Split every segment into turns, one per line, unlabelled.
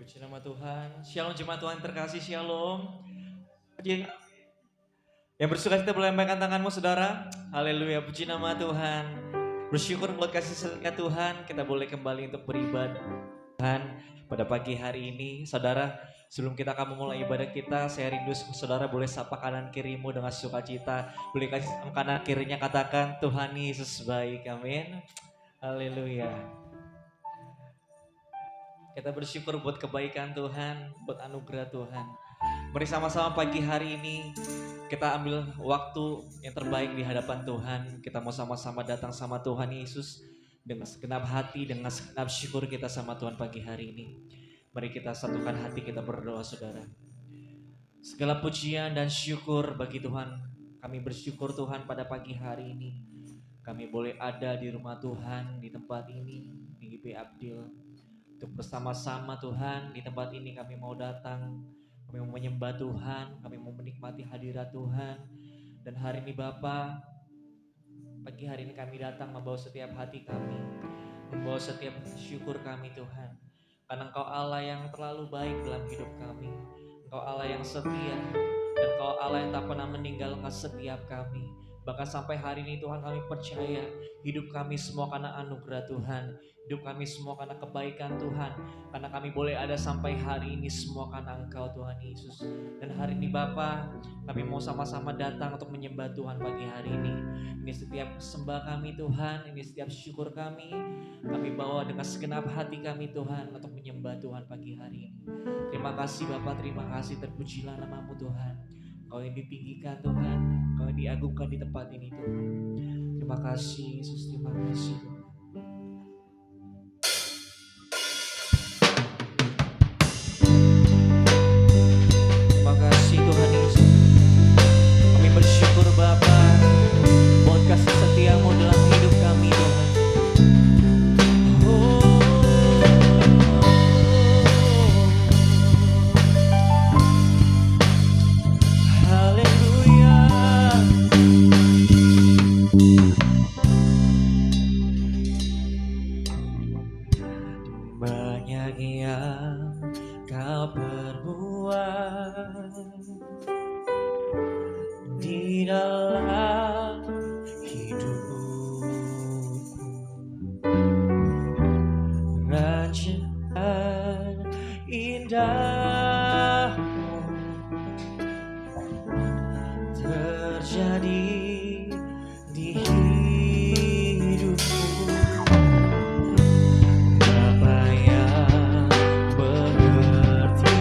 Puji nama Tuhan. Shalom jemaat Tuhan terkasih, shalom. Yang bersuka cita boleh lambaikan tanganmu saudara. Haleluya, puji nama Tuhan. Bersyukur buat kasih setia Tuhan, kita boleh kembali untuk beribadah Tuhan pada pagi hari ini. Saudara, sebelum kita akan memulai ibadah kita, saya rindu saudara boleh sapa kanan kirimu dengan sukacita. Boleh kasih kanan kirinya katakan, Tuhan Yesus baik, amin. Haleluya. Kita bersyukur buat kebaikan Tuhan, buat anugerah Tuhan. Mari sama-sama pagi hari ini kita ambil waktu yang terbaik di hadapan Tuhan. Kita mau sama-sama datang sama Tuhan Yesus dengan segenap hati, dengan segenap syukur kita sama Tuhan pagi hari ini. Mari kita satukan hati, kita berdoa saudara. Segala pujian dan syukur bagi Tuhan. Kami bersyukur Tuhan pada pagi hari ini. Kami boleh ada di rumah Tuhan, di tempat ini, di GP Abdil. Untuk bersama-sama Tuhan, di tempat ini kami mau datang. Kami mau menyembah Tuhan, kami mau menikmati hadirat Tuhan. Dan hari ini Bapa, pagi hari ini kami datang membawa setiap hati kami, membawa setiap syukur kami Tuhan. Karena Engkau Allah yang terlalu baik dalam hidup kami. Engkau Allah yang setia, dan Engkau Allah yang tak pernah meninggalkan setiap kami. Bahkan sampai hari ini Tuhan kami percaya hidup kami semua karena anugerah Tuhan. Hidup kami semua karena kebaikan Tuhan. Karena kami boleh ada sampai hari ini semua karena Engkau Tuhan Yesus. Dan hari ini Bapa, kami mau sama-sama datang untuk menyembah Tuhan pagi hari ini. Ini setiap sembah kami Tuhan, ini setiap syukur kami. Kami bawa dengan segenap hati kami Tuhan untuk menyembah Tuhan pagi hari ini. Terima kasih Bapa, terima kasih, terpujilah nama-Mu Tuhan. Kau yang ditinggikan Tuhan, Kau yang diagungkan di tempat ini Tuhan. Terima kasih Yesus, terima kasih Tuhan. Terima kasih Tuhan Yesus. Kami bersyukur Bapa buat kasih setia-Mu dalam hidup kami Tuhan. Di dalam hidupku, rancangan indahmu terjadi di hidupku. Bapa yang mengerti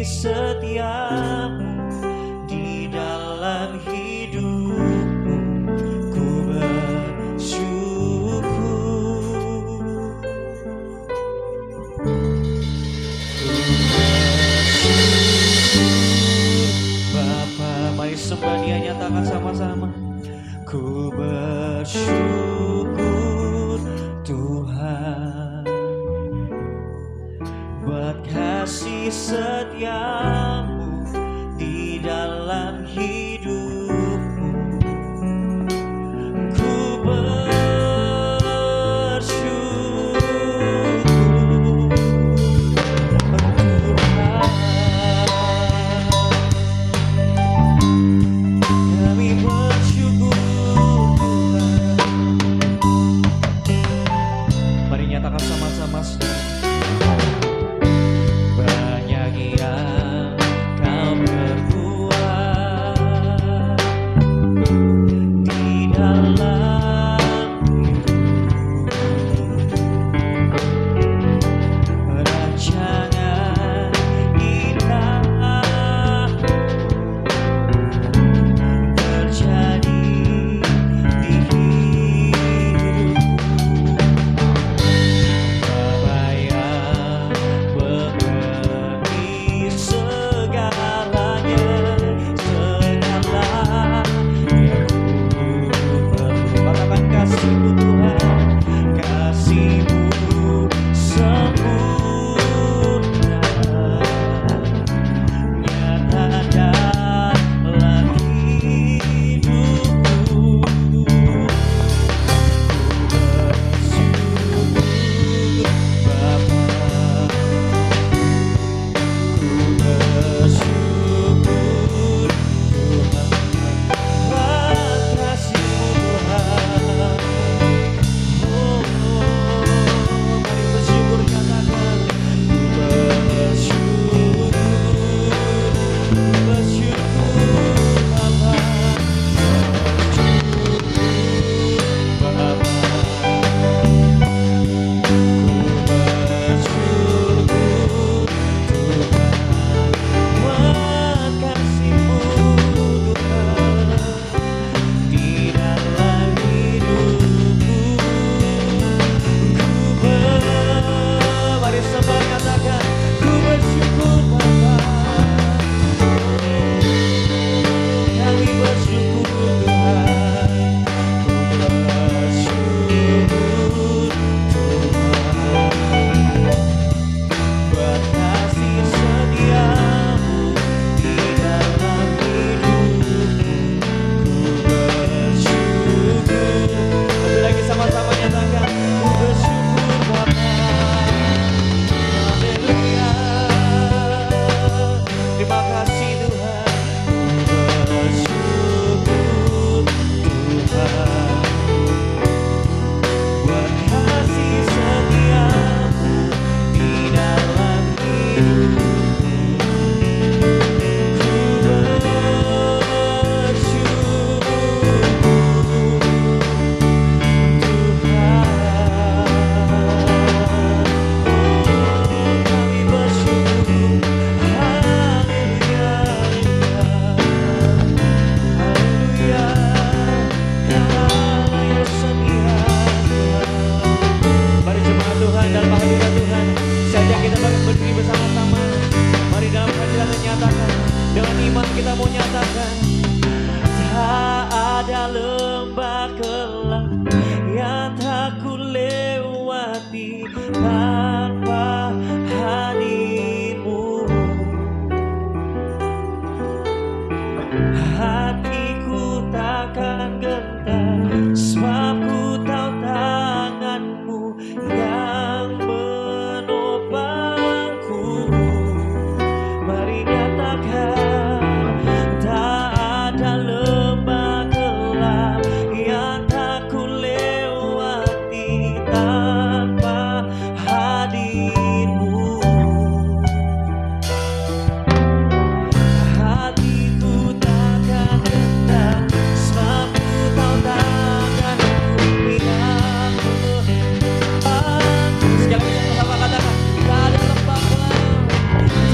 setiamu di dalam hidupku, ku bersyukur. Bapa, mari sembah Dia, nyatakan sama-sama. Ku bersyukur Tuhan buat kasih setiamu di dalam hidupku. Ku bersyukur Tuhan. Kami bersyukur Tuhan. Mari nyatakan sama-sama. Terjadi tanpa hadirmu. Hatiku takkan gentar, sebab ku tahu tanganmu yang menopangku. Mari nyatakan, tak ada lembah gelap yang tak ku lewati tanpa hadirmu. Hatiku takkan gentar, sebab ku tahu tanganmu yang menopangku. Sekali lagi sama katakan, tak ada lembah gelap,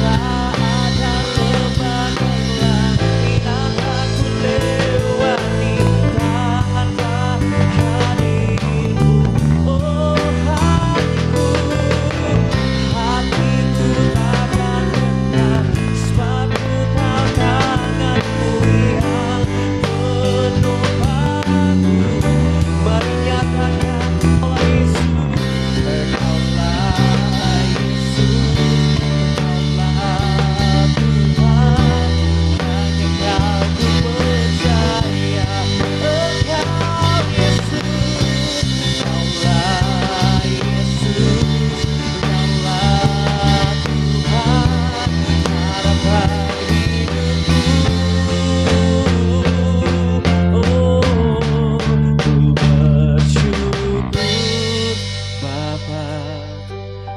tak ada lembah gelap yang tak ku lewati tanpa hadirmu. Oh hatiku takkan gentar, sebab ku tahu tanganmu yang menopangku. Mari nyatakan, oh Yesus, Engkaulah Yesus, Engkaulah Tuhan, hanya Kau ku percaya. Engkau Yesus, Engkaulah Yesus, Engkaulah Tuhan, harapan hidupku. Oh, ku bersyukur Bapa.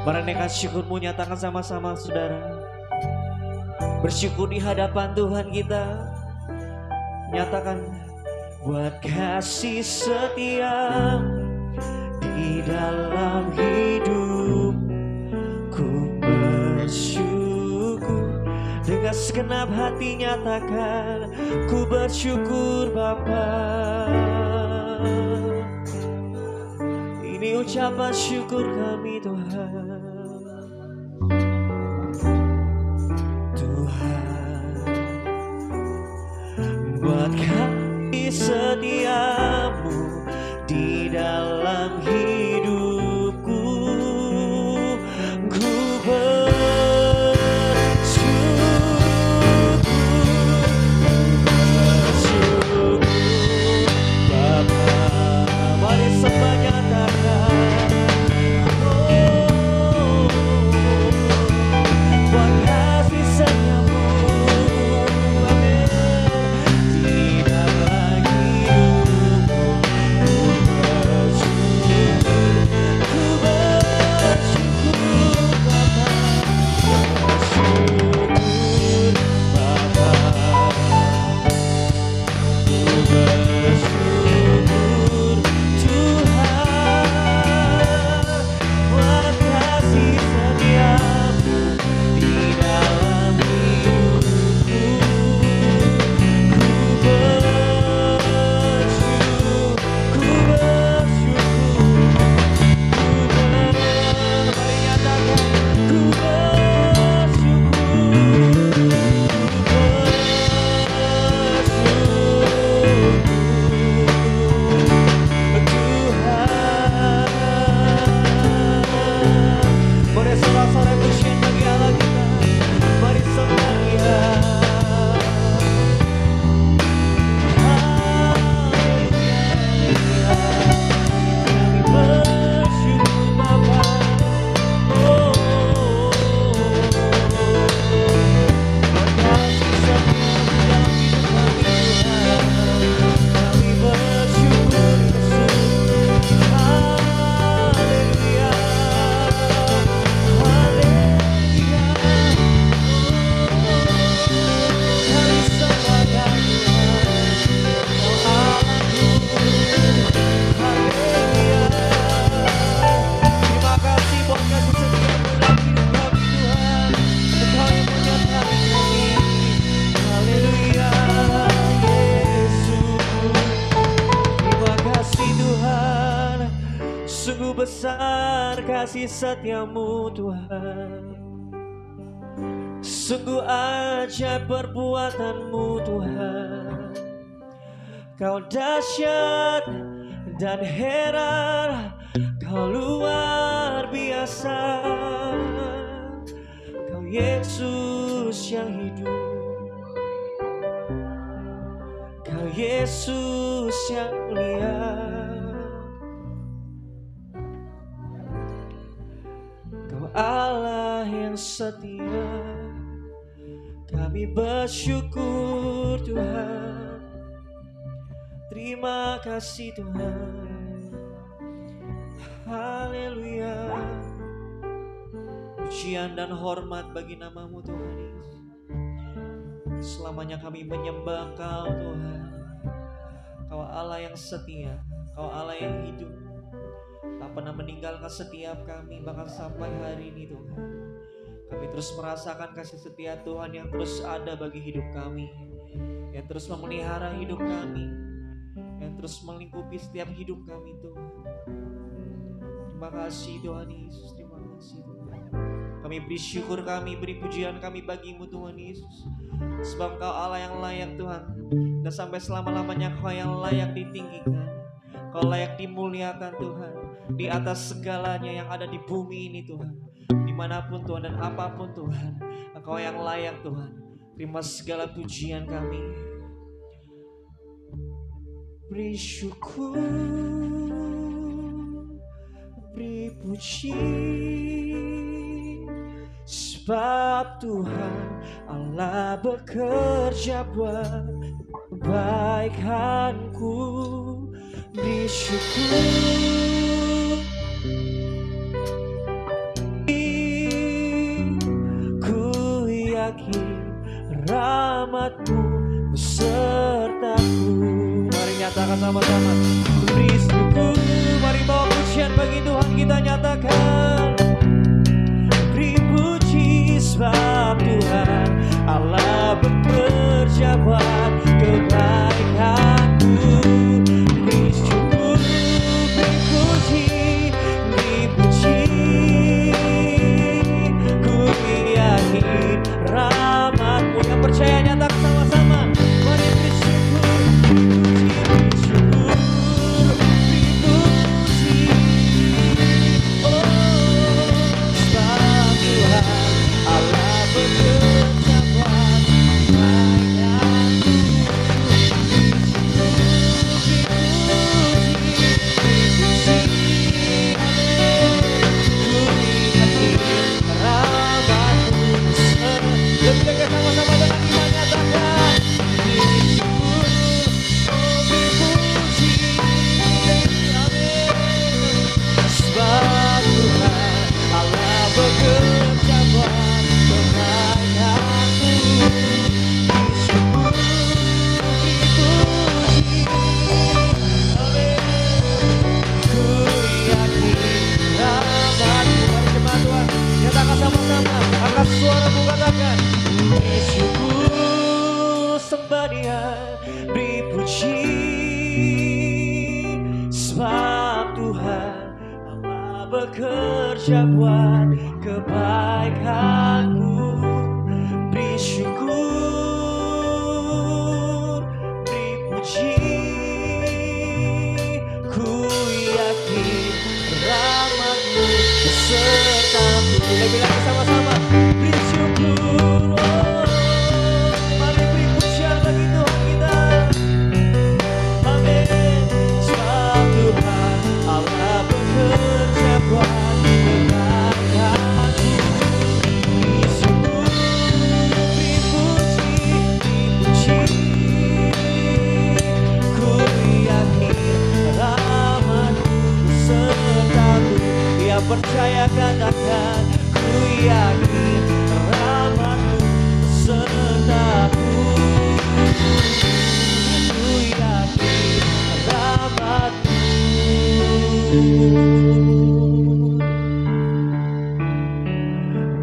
Merenungkan syukurmu, nyatakan sama-sama saudara. Bersyukur di hadapan Tuhan kita. Nyatakan, buat kasih setia di dalam hidup, ku bersyukur. Dengan segenap hati nyatakan, ku bersyukur Bapa. Ini ucapan syukur kami Tuhan. Tuhan, buat kasih setiamu di dalam hidupku, ku bersyukur Bapa. Mari sembah nyatakan, oh, buat kasih setiamu, amin, di dalam hidupku, ku bersyukur Bapa, bersyukur Bapa, ku bersyukur Tuhan, buat kasih setiamu di dalam hidupku, ku bersyukur, mari nyatakan, ku bersyukur Tuhan. Boleh sorak-sorai pujian bagi Allah kita. Mari sembah Dia. Haleluya. Kami bersyukur Bapa. Oh, berkasih setiamu dalam hidup kami Tuhan. Kami bersyukur Yesus. Haleluya. Haleluya. Kami sembahkan Tuhan, Kau Allahku. Haleluya. Terima kasih buat kasih setiamu dalam hidup kami Tuhan. Engkau yang menyertai kami. Haleluya Yesus. Terima kasih Tuhan. Sungguh besar kasih setiamu Tuhan. Sungguh ajaib perbuatanmu Tuhan. Kau dahsyat dan heran, Kau luar biasa. kuasa, Kau Yesus yang hidup, Kau Yesus yang mulia, Kau Allah yang setia. Kami bersyukur Tuhan, terima kasih Tuhan. Haleluya. Pujian dan hormat bagi nama-Mu Tuhan Yesus. Selamanya kami menyembah Engkau Tuhan. Kau Allah yang setia, Kau Allah yang hidup, tak pernah meninggalkan setiap kami bahkan sampai hari ini Tuhan. Kami terus merasakan kasih setia Tuhan yang terus ada bagi hidup kami, yang terus memelihara hidup kami, yang terus melingkupi setiap hidup kami Tuhan. Terima kasih Tuhan Yesus, terima kasih Tuhan. Kami beri syukur, kami beri pujian kami bagi-Mu Tuhan Yesus, sebab Kau Allah yang layak Tuhan, dan sampai selama-lamanya Kau yang layak ditinggikan, Kau layak dimuliakan Tuhan, di atas segalanya yang ada di bumi ini Tuhan. Dimanapun Tuhan dan apapun Tuhan, Engkau yang layak Tuhan. Terima segala pujian kami. Beri syukur, beri puji, sebab Tuhan Allah bekerja buat kebaikanku. Beri syukur, rahmat-Mu besertaku. Mari nyatakan sama-sama. Beri syukur, mari bawa pujian bagi Tuhan kita nyatakan. Beri puji sebab Tuhan Allah bekerja buat kebaikanku. Beri syukur, beri puji, beri puji. Ku yakin rahmat-Mu. Yang percaya nyatakan sama-sama. Mari beri syukur, beri syukur, beri puji. Oh, sebab Tuhan Allah bekerja buat kebaikanku. Lebih dekat sama-sama dengan iman nyatakan. Beri syukur, beri puji, amin. Sebab Tuhan Allah bekerja buat kebaikanku. Beri syukur, beri puji, amin. Ku yakin rahmat-Mu. Mari jemaat Tuhan, nyatakan sama-sama. Angkat suaramu, katakan. Beri syukur, sembah Dia, beri puji, sebab Tuhan Allah bekerja buat kebaikanku. Beri syukur, beri puji, ku yakin rahmat-Mu besertaku. Lebih lagi sama-sama. Beri syukur, oh, mari beri pujian bagi Tuhan kita. Amin. Sebab Tuhan Allah bekerja buat kebaikanku. Beri syukur, beri puji, ku yakin rahmat-Mu besertaku. Dia percaya katakan, ku yakin rahmat-Mu besertaku. Ku yakin rahmat-Mu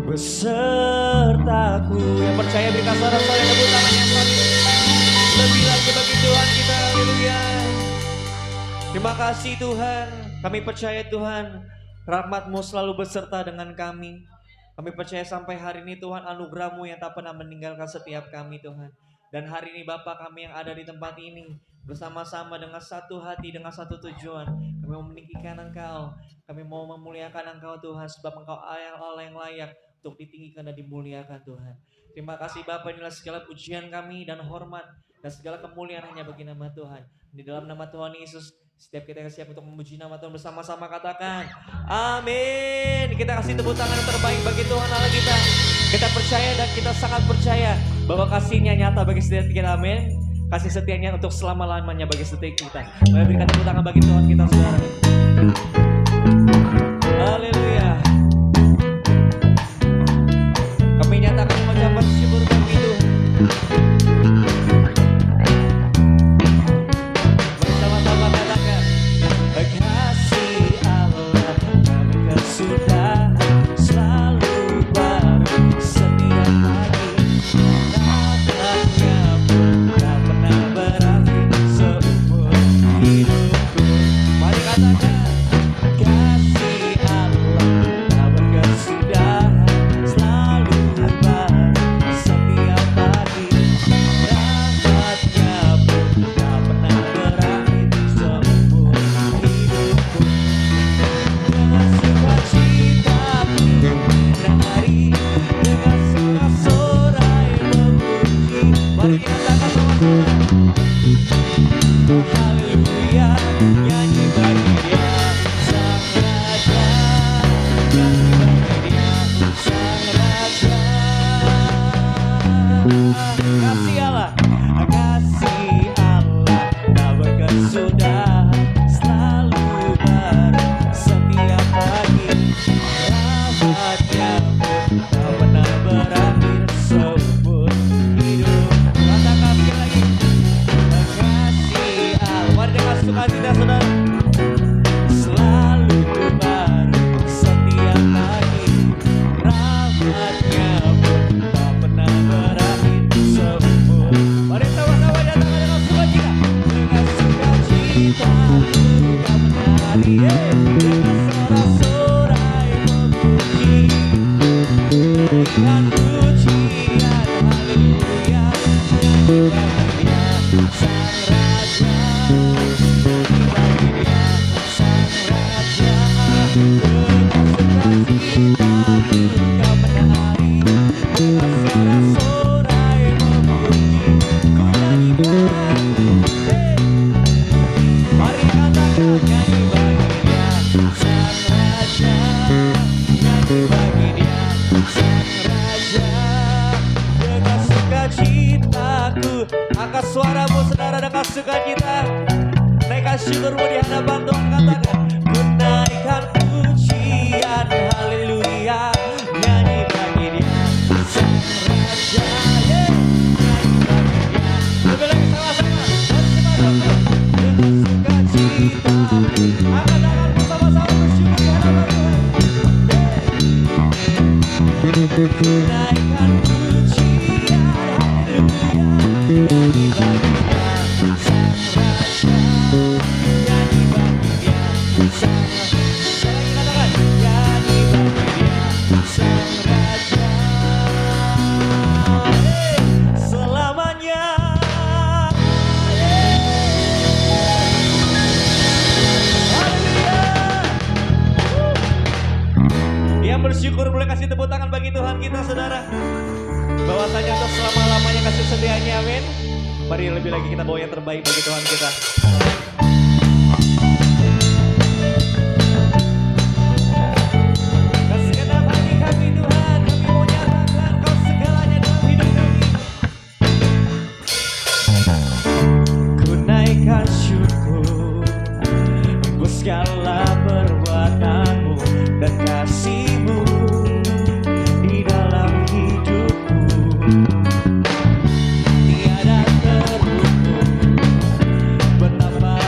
besertaku. Yang percaya berikan sorak-sorai tepuk tangan yang paling lebih lagi bagi Tuhan kita. Haleluya. Terima kasih Tuhan. Kami percaya Tuhan, rahmat-Mu selalu beserta dengan kami. Kami percaya sampai hari ini Tuhan, anugerah-Mu yang tak pernah meninggalkan setiap kami Tuhan. Dan hari ini Bapa kami yang ada di tempat ini, bersama-sama dengan satu hati, dengan satu tujuan. Kami mau meninggikan Engkau, kami mau memuliakan Engkau Tuhan, sebab Engkau Allah yang layak untuk ditinggikan dan dimuliakan Tuhan. Terima kasih Bapa, inilah segala pujian kami dan hormat dan segala kemuliaan hanya bagi nama Tuhan. Di dalam nama Tuhan Yesus, setiap kita yang siap untuk memuji nama Tuhan bersama-sama katakan amin. Kita kasih tepuk tangan yang terbaik bagi Tuhan Allah kita. Kita percaya dan kita sangat percaya bahwa kasih-Nya nyata bagi setiap kita, amin. Kasih setianya untuk selama-lamanya bagi setiap kita. Mari berikan tepuk tangan bagi Tuhan kita, saudara. Haleluya. Kami nyatakan mengucapkan syukur bagi Tuhan. Bersama-sama katakan kasih Allah yang sudah selalu baru setiap pagi. Rahmatnya pun tak pernah berakhir seumur hidupku. Mari katakan kasih Allah tak berkesudahan, selalu baru setiap pagi. Rahmatnya pun tak pernah berakhir seumur hidupku. Dengan sukacitaku menari, dengan sorak-sorai memuji. Mari kita katakan sama-sama. Haleluya, nyanyi bagi Dia Sang Raja, nyanyi bagi Dia Sang Raja. Kasih Allah tak berkesudahan, selalu baru setiap pagi. Rahmatnya pun tak pernah berakhir seumur hidup. Katakan sekali lagi, kasih Allah. Mari dengan sukacita saudara, selalu baru setiap pagi. Rahmatnya pun tak pernah berakhir seumur. Mari sama-sama nyatakan dengan sukacita. Dengan sukacita kita menari, dengan sorak-sorai memuji. Dengan pujian haleluya, nyanyi bagi Dia Sang Raja, nyanyi bagi Dia Sang Raja. Dengan sukacita kita menari, dengan sorak-sorai memuji. Ku nyanyikan, mari katakan nyanyi bagi Dia Sang Raja, nyanyi bagi Dia Sang Raja. Dengan sukacitaku, angkat suaramu saudara dengan sukacita. Naikkan syukurmu di hadapan Tuhan, katakan ku naikkan pujian haleluya, nyanyi bagi Dia Sang Raja. Nyanyi bagi Dia. Lebih lagi sama-sama. Dengan sukacita, angkat tanganmu sama-sama bersyukur di hadapan Tuhan. Naikkan pujian haleluya, nyanyi bagi Dia Sang Raja, nyanyi bagi Dia Sang Raja. Sekali lagi katakan nyanyi bagi Dia Sang Raja. Selamanya. Haleluya. Yang bersyukur boleh kasih tepuk tangan bagi Tuhan kita saudara. Bahwasanya untuk selama-lamanya kasih setianya, amin. Mari lebih lagi kita bawa yang terbaik bagi Tuhan kita. Segenap hati kami Tuhan, kami mau nyatakan Kau segalanya dalam hidup kami. Ku naikkan syukur untuk segala perbuatanmu dan kasih-Mu di dalam hidupku. Tiada terhitung betapa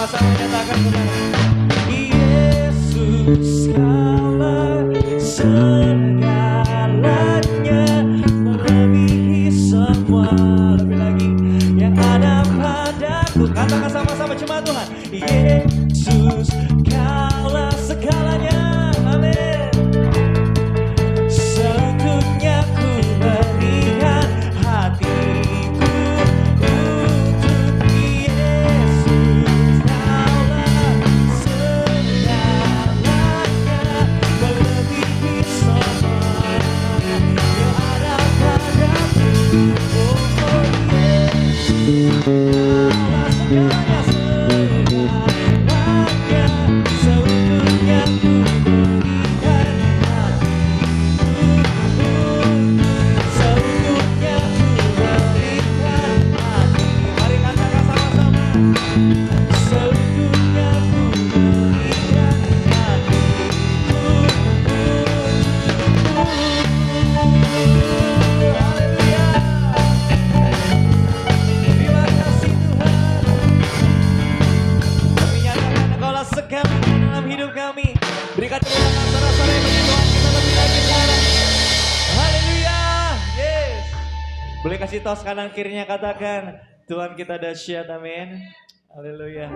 sama-sama nyatakan kebenaran. Yesus segala segalanya, melebihi semua, lebih lagi yang ada padaku. Katakan sama-sama cuma Tuhan. Yesus kaulah segalanya, amin. Seutuhnya ku berikan hatiku untuk Yesus. Kaulah segalanya, melebihi semua yang ada padaku. Oh Yesus, kaulah segalanya, segalanya. Seutuhnya ku berikan hatiku, seutuhnya ku berikan hati. Mari katakan sama-sama. Seutuhnya ku berikan hatiku untukmu. Haleluya. Terima kasih Tuhan. Kami nyatakan Engkaulah segalanya dalam hidup kami. Berikan tepuk tangan saudara-saudara yang bagi Tuhan kita lebih lagi sekarang. Haleluya. Yes. Boleh kasih tos kanan kirinya, katakan Tuhan kita dahsyat, amin. Haleluya.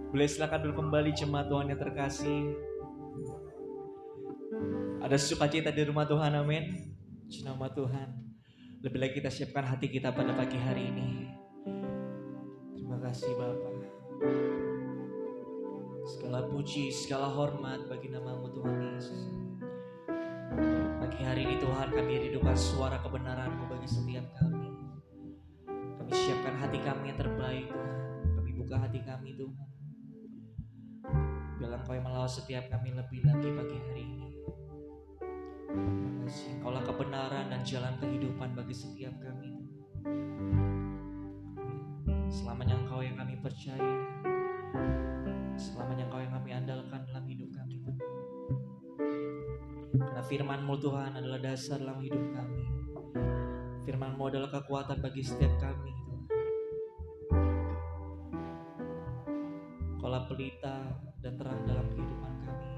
Boleh silakan dulu kembali jemaat Tuhan yang terkasih. Ada sukacita di rumah Tuhan, amin. Puji nama Tuhan. Lebih lagi kita siapkan hati kita pada pagi hari ini. Terima kasih Bapa. Segala puji, segala hormat bagi nama-Mu Tuhan Yesus. Pagi hari ini Tuhan kami rindukan suara kebenaran-Mu bagi setiap kami. Kami siapkan hati kami yang terbaik Tuhan. Kami buka hati kami Tuhan. Biarlah Engkau yang melawat setiap kami lebih lagi pagi hari ini. Terima kasih. Engkaulah kebenaran dan jalan kehidupan bagi setiap kami. Selamanya Engkau yang kami percaya. Selamanya Engkau yang kami andalkan dalam hidup kami. Karena firman-Mu Tuhan adalah dasar dalam hidup kami. Firman-Mu adalah kekuatan bagi setiap kami Tuhan. Engkaulah pelita dan terang dalam kehidupan kami.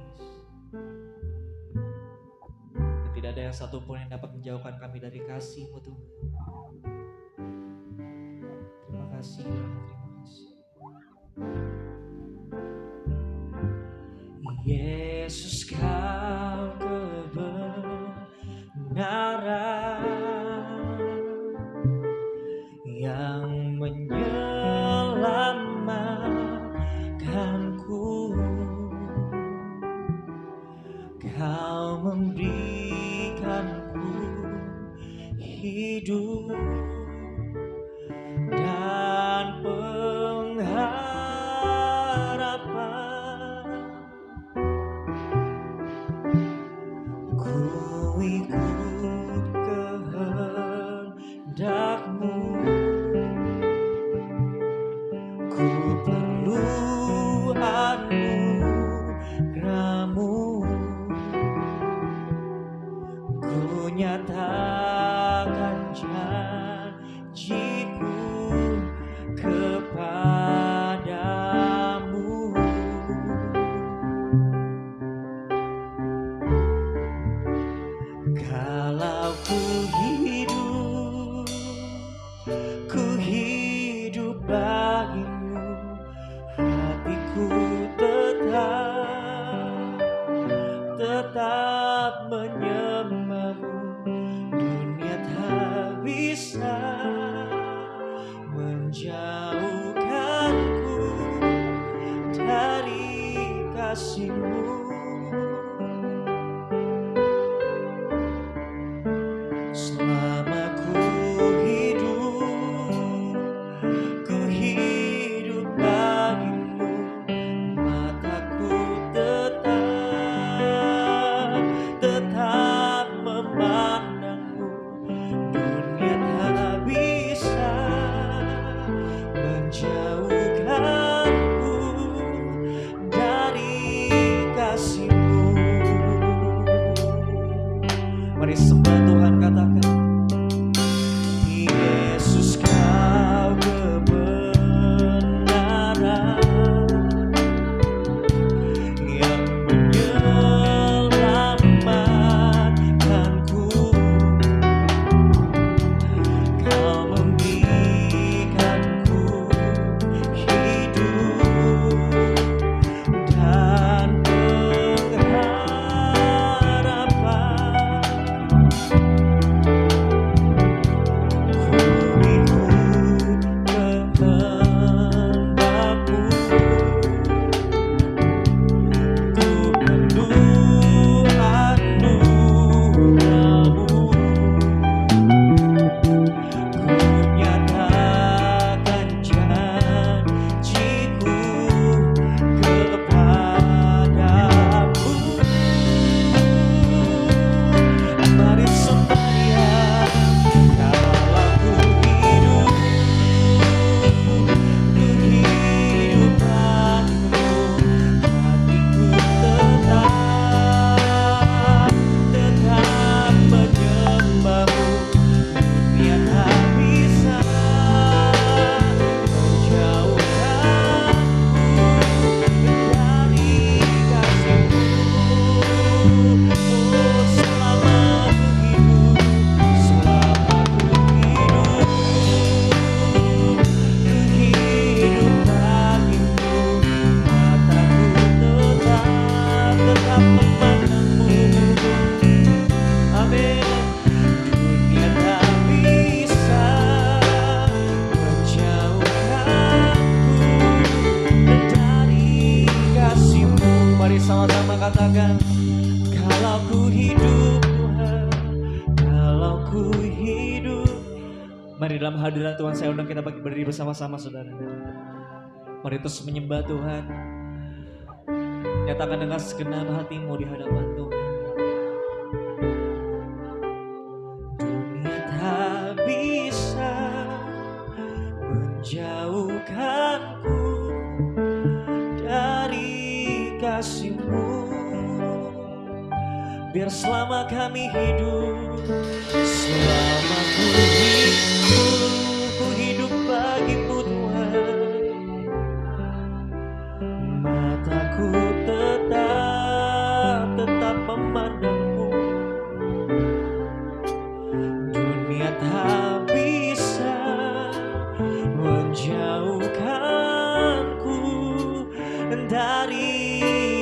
Dan tidak ada yang satupun yang dapat menjauhkan kami dari kasih-Mu Tuhan. Terima kasih Tuhan, terima kasih. Yesus Kau kebenaran yang menyelamatkanku. Kau memberikanku hidup dan pengharapan. Ku ikut kehendak-Mu. Ku perlu anugerah-Mu. Ku nyatakan janji-Ku kepadamu. Kalau ku hidup bagimu. katakan, kalau ku hidup Tuhan, kalau ku hidup. Mari dalam hadirat Tuhan saya undang kita berdiri bersama-sama saudara. Mari terus menyembah Tuhan. Nyatakan dengan segenap hatimu di hadapan Tuhan. Dunia tak bisa menjauhkanku dari kasih-Mu. Biar selama kami hidup, selama ku hidup bagi-Mu Tuhan. Mataku tetap memandang-Mu. Dunia tak bisa menjauhkanku dari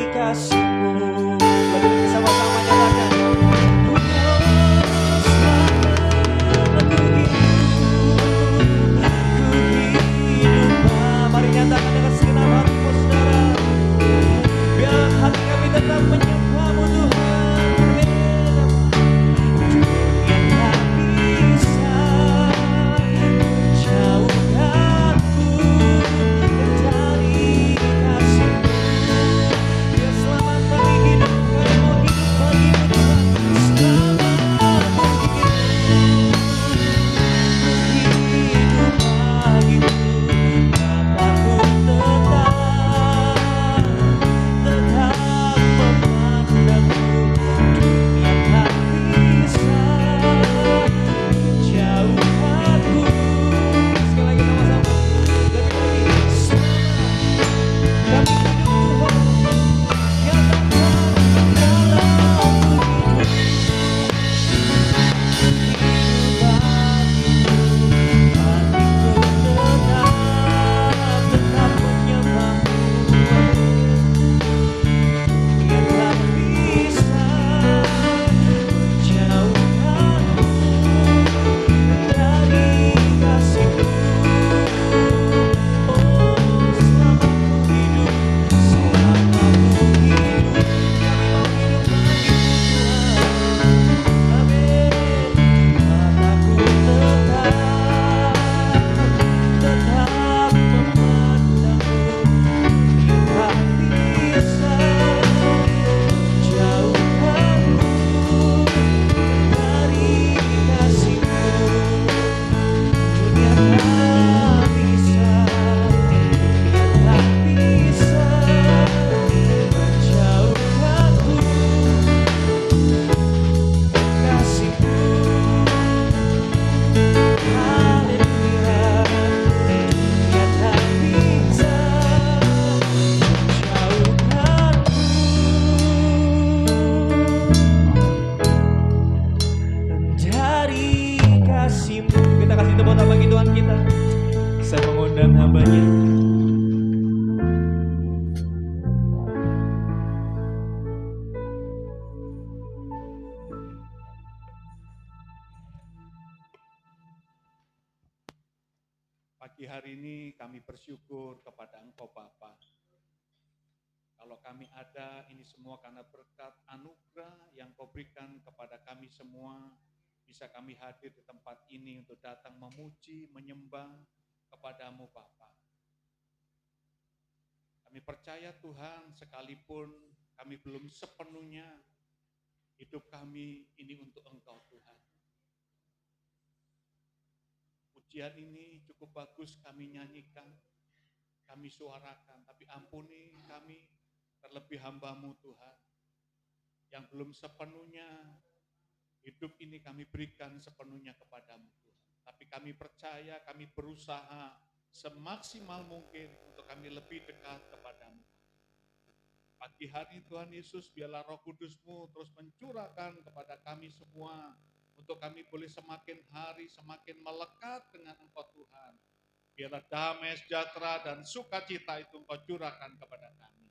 kasih-Mu. Mari sama-sama nyatakan. Mari nyatakan dengan segenap hatimu saudara. Biar hati kami tetap menyembah-Mu Tuhan. Amin. Dunia tak bisa menjauhkanku dari kasih-Mu. Biar selama kami hidup, kami mau hidup bagi-Mu Tuhan. Selama kami hidup bagi-Mu. Mataku tetap memandang-Mu. Dunia tak bisa menjauhkanku. Sekali lagi sama-sama. Lebih lagi. Selama kami hidup Tuhan, nyatakan kalau ku hidup bagi-Mu. Hatiku tetap menyembah-Mu. Dunia tak bisa menjauhkanku dari kasih-Mu. Oh, selama ku hidup, kami mau hidup bagi-Mu Tuhan. Amin. Mataku tetap memandang-Mu. Dunia tak bisa menjauhkanku dari kasih-Mu. Dunia tak bisa menjauhkanku kasih-Mu. Haleluya. Dunia tak bisa menjauhkanku dari kasih-Mu. Kita kasih tepuk tangan bagi Tuhan kita. Saya mengundang hamba-Nya.
Pagi hari ini kami bersyukur kepada Engkau Bapa. Kalau kami ada, ini semua karena berkat anugerah yang Kau berikan kepada kami semua. Bisa kami hadir di tempat ini untuk datang memuji, menyembah kepada-Mu Bapa. Kami percaya Tuhan, sekalipun kami belum sepenuhnya, hidup kami ini untuk Engkau Tuhan. Pujian ini cukup bagus kami nyanyikan, kami suarakan, tapi ampuni kami terlebih hamba-Mu Tuhan, yang belum sepenuhnya hidup ini kami berikan sepenuhnya kepada-Mu Tuhan. Tapi kami percaya, kami berusaha semaksimal mungkin untuk kami lebih dekat kepada-Mu. Pagi hari Tuhan Yesus, biarlah Roh Kudus-Mu terus mencurahkan kepada kami semua, untuk kami boleh semakin hari semakin melekat dengan Engkau Tuhan. Biarlah damai, sejahtera, dan sukacita itu Engkau curahkan kepada kami.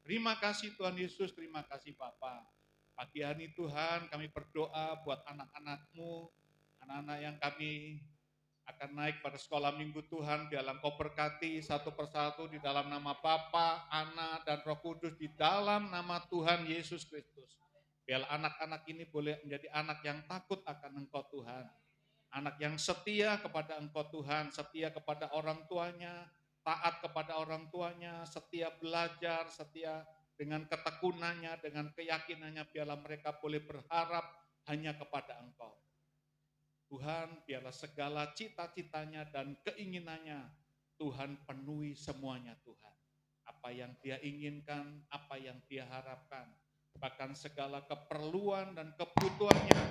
Terima kasih Tuhan Yesus, terima kasih Bapa. Pagi hari Tuhan kami berdoa buat anak-anak-Mu, anak-anak yang kami akan naik pada sekolah minggu Tuhan. Biarlah Engkau berkati satu persatu di dalam nama Bapa, Anak, dan Roh Kudus, di dalam nama Tuhan Yesus Kristus. Biarlah anak-anak ini boleh menjadi anak yang takut akan Engkau Tuhan. Anak yang setia kepada Engkau Tuhan, setia kepada orang tuanya, taat kepada orang tuanya, setia belajar, setia dengan ketekunannya, dengan keyakinannya. Biarlah mereka boleh berharap hanya kepada Engkau. Tuhan, biarlah segala cita-citanya dan keinginannya Tuhan penuhi semuanya Tuhan. Apa yang dia inginkan, apa yang dia harapkan, bahkan segala keperluan dan kebutuhannya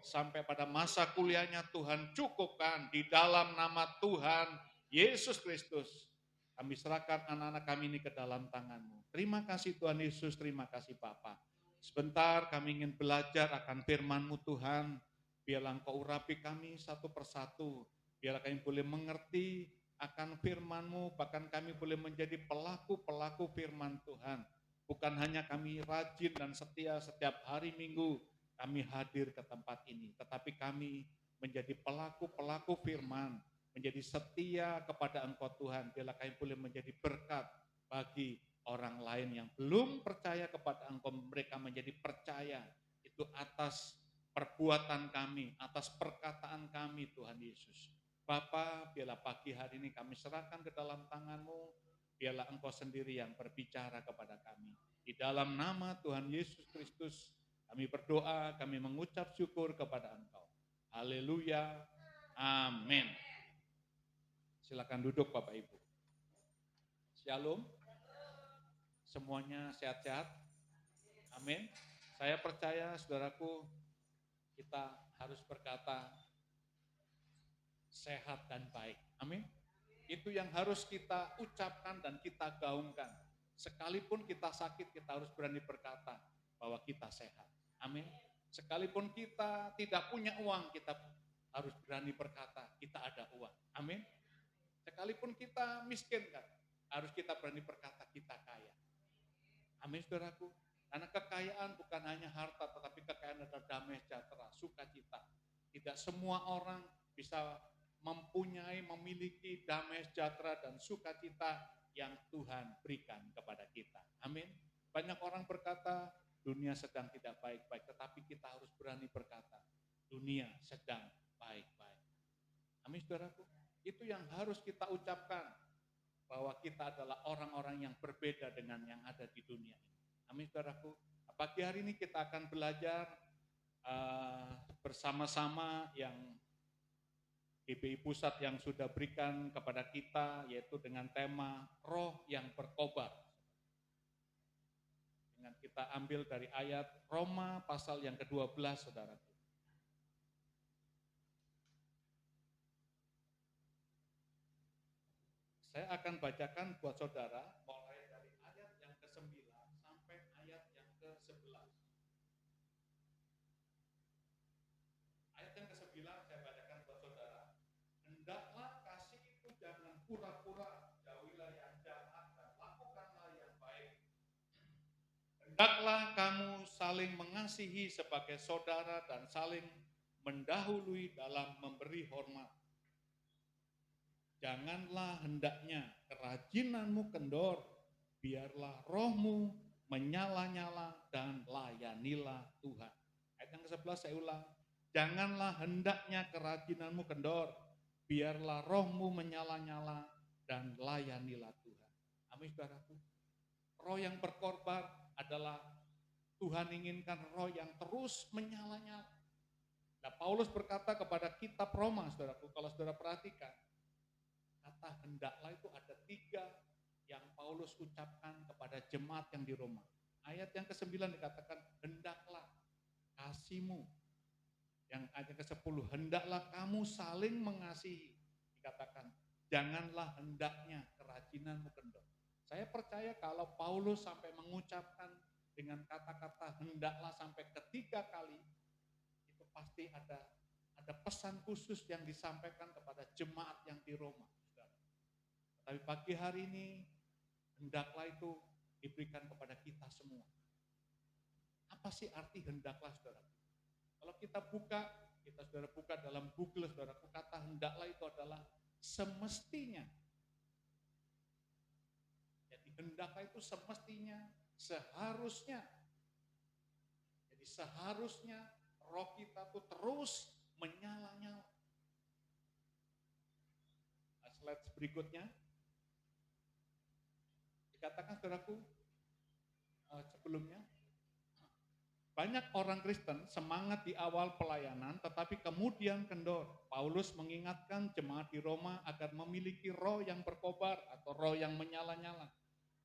sampai pada masa kuliahnya Tuhan cukupkan di dalam nama Tuhan Yesus Kristus. Kami serahkan anak-anak kami ini ke dalam tangan-Mu. Terima kasih Tuhan Yesus, terima kasih Bapa. Sebentar kami ingin belajar akan firman-Mu Tuhan. Biarlah Engkau urapi kami satu persatu. Biarlah kami boleh mengerti akan firman-Mu, bahkan kami boleh menjadi pelaku-pelaku firman Tuhan. Bukan hanya kami rajin dan setia setiap hari Minggu kami hadir ke tempat ini, tetapi kami menjadi pelaku-pelaku firman, menjadi setia kepada Engkau Tuhan. Biarlah kami boleh menjadi berkat bagi orang lain yang belum percaya kepada Engkau, mereka menjadi percaya. Itu atas perbuatan kami, atas perkataan kami Tuhan Yesus. Bapa, biarlah pagi hari ini kami serahkan ke dalam tangan-Mu, biarlah Engkau sendiri yang berbicara kepada kami. Di dalam nama Tuhan Yesus Kristus, kami berdoa, kami mengucap syukur kepada Engkau. Haleluya, amin. Silakan duduk Bapak Ibu. Shalom. Semuanya sehat-sehat? Amin. Saya percaya saudaraku, kita harus berkata sehat dan baik. Amin. Itu yang harus kita ucapkan dan kita gaungkan. Sekalipun kita sakit, kita harus berani berkata bahwa kita sehat. Amin. Sekalipun kita tidak punya uang, kita harus berani berkata kita ada uang. Amin. Sekalipun kita miskin, kan, harus kita berani berkata kita kaya. Amin, saudaraku. Karena kekayaan bukan hanya harta, tetapi kekayaan adalah damai sejahtera, sukacita. Tidak semua orang bisa mempunyai, memiliki damai sejahtera dan sukacita yang Tuhan berikan kepada kita. Amin. Banyak orang berkata, dunia sedang tidak baik-baik, tetapi kita harus berani berkata, dunia sedang baik-baik. Amin, saudaraku. Itu yang harus kita ucapkan, bahwa kita adalah orang-orang yang berbeda dengan yang ada di dunia ini. Amin, saudaraku. Pagi hari ini kita akan belajar bersama-sama yang GBI Pusat yang sudah berikan kepada kita, yaitu dengan tema Roh yang Berkobar. Dengan kita ambil dari ayat Roma pasal yang ke-12, saudaraku. Saya akan bacakan buat saudara mulai dari ayat yang ke-9 sampai ayat yang ke-11. Ayat yang ke-9 saya bacakan buat saudara. Hendaklah kasih itu jangan pura-pura, jauhilah yang jahat dan lakukanlah yang baik. Hendaklah kamu saling mengasihi sebagai saudara dan saling mendahului dalam memberi hormat. Janganlah hendaknya kerajinanmu kendor, biarlah rohmu menyala-nyala dan layanilah Tuhan. Ayat yang ke-11 saya ulang. Janganlah hendaknya kerajinanmu kendor, biarlah rohmu menyala-nyala dan layanilah Tuhan. Amin, saudaraku. Roh yang berkorban adalah Tuhan inginkan roh yang terus menyala-nyala. Nah, Paulus berkata kepada kitab Roma, saudaraku, kalau saudara perhatikan, kata hendaklah itu ada 3 yang Paulus ucapkan kepada jemaat yang di Roma. Ayat yang ke-9 dikatakan hendaklah kasihmu. Yang ayat ke-10 hendaklah kamu saling mengasihi. Dikatakan janganlah hendaknya kerajinanmu kendor. Saya percaya kalau Paulus sampai mengucapkan dengan kata-kata hendaklah sampai ketiga kali, itu pasti ada pesan khusus yang disampaikan kepada jemaat yang di Roma. Tapi pagi hari ini, hendaklah itu diberikan kepada kita semua. Apa sih arti hendaklah, saudara? Kalau kita buka Kita saudara buka dalam Google, saudaraku, kata hendaklah itu adalah semestinya. Jadi hendaklah itu semestinya, seharusnya. Jadi seharusnya roh kita tuh terus menyala-nyala. Slide berikutnya. Dikatakan saudaraku sebelumnya, banyak orang Kristen semangat di awal pelayanan tetapi kemudian kendor. Paulus mengingatkan jemaat di Roma agar memiliki roh yang berkobar atau roh yang menyala-nyala.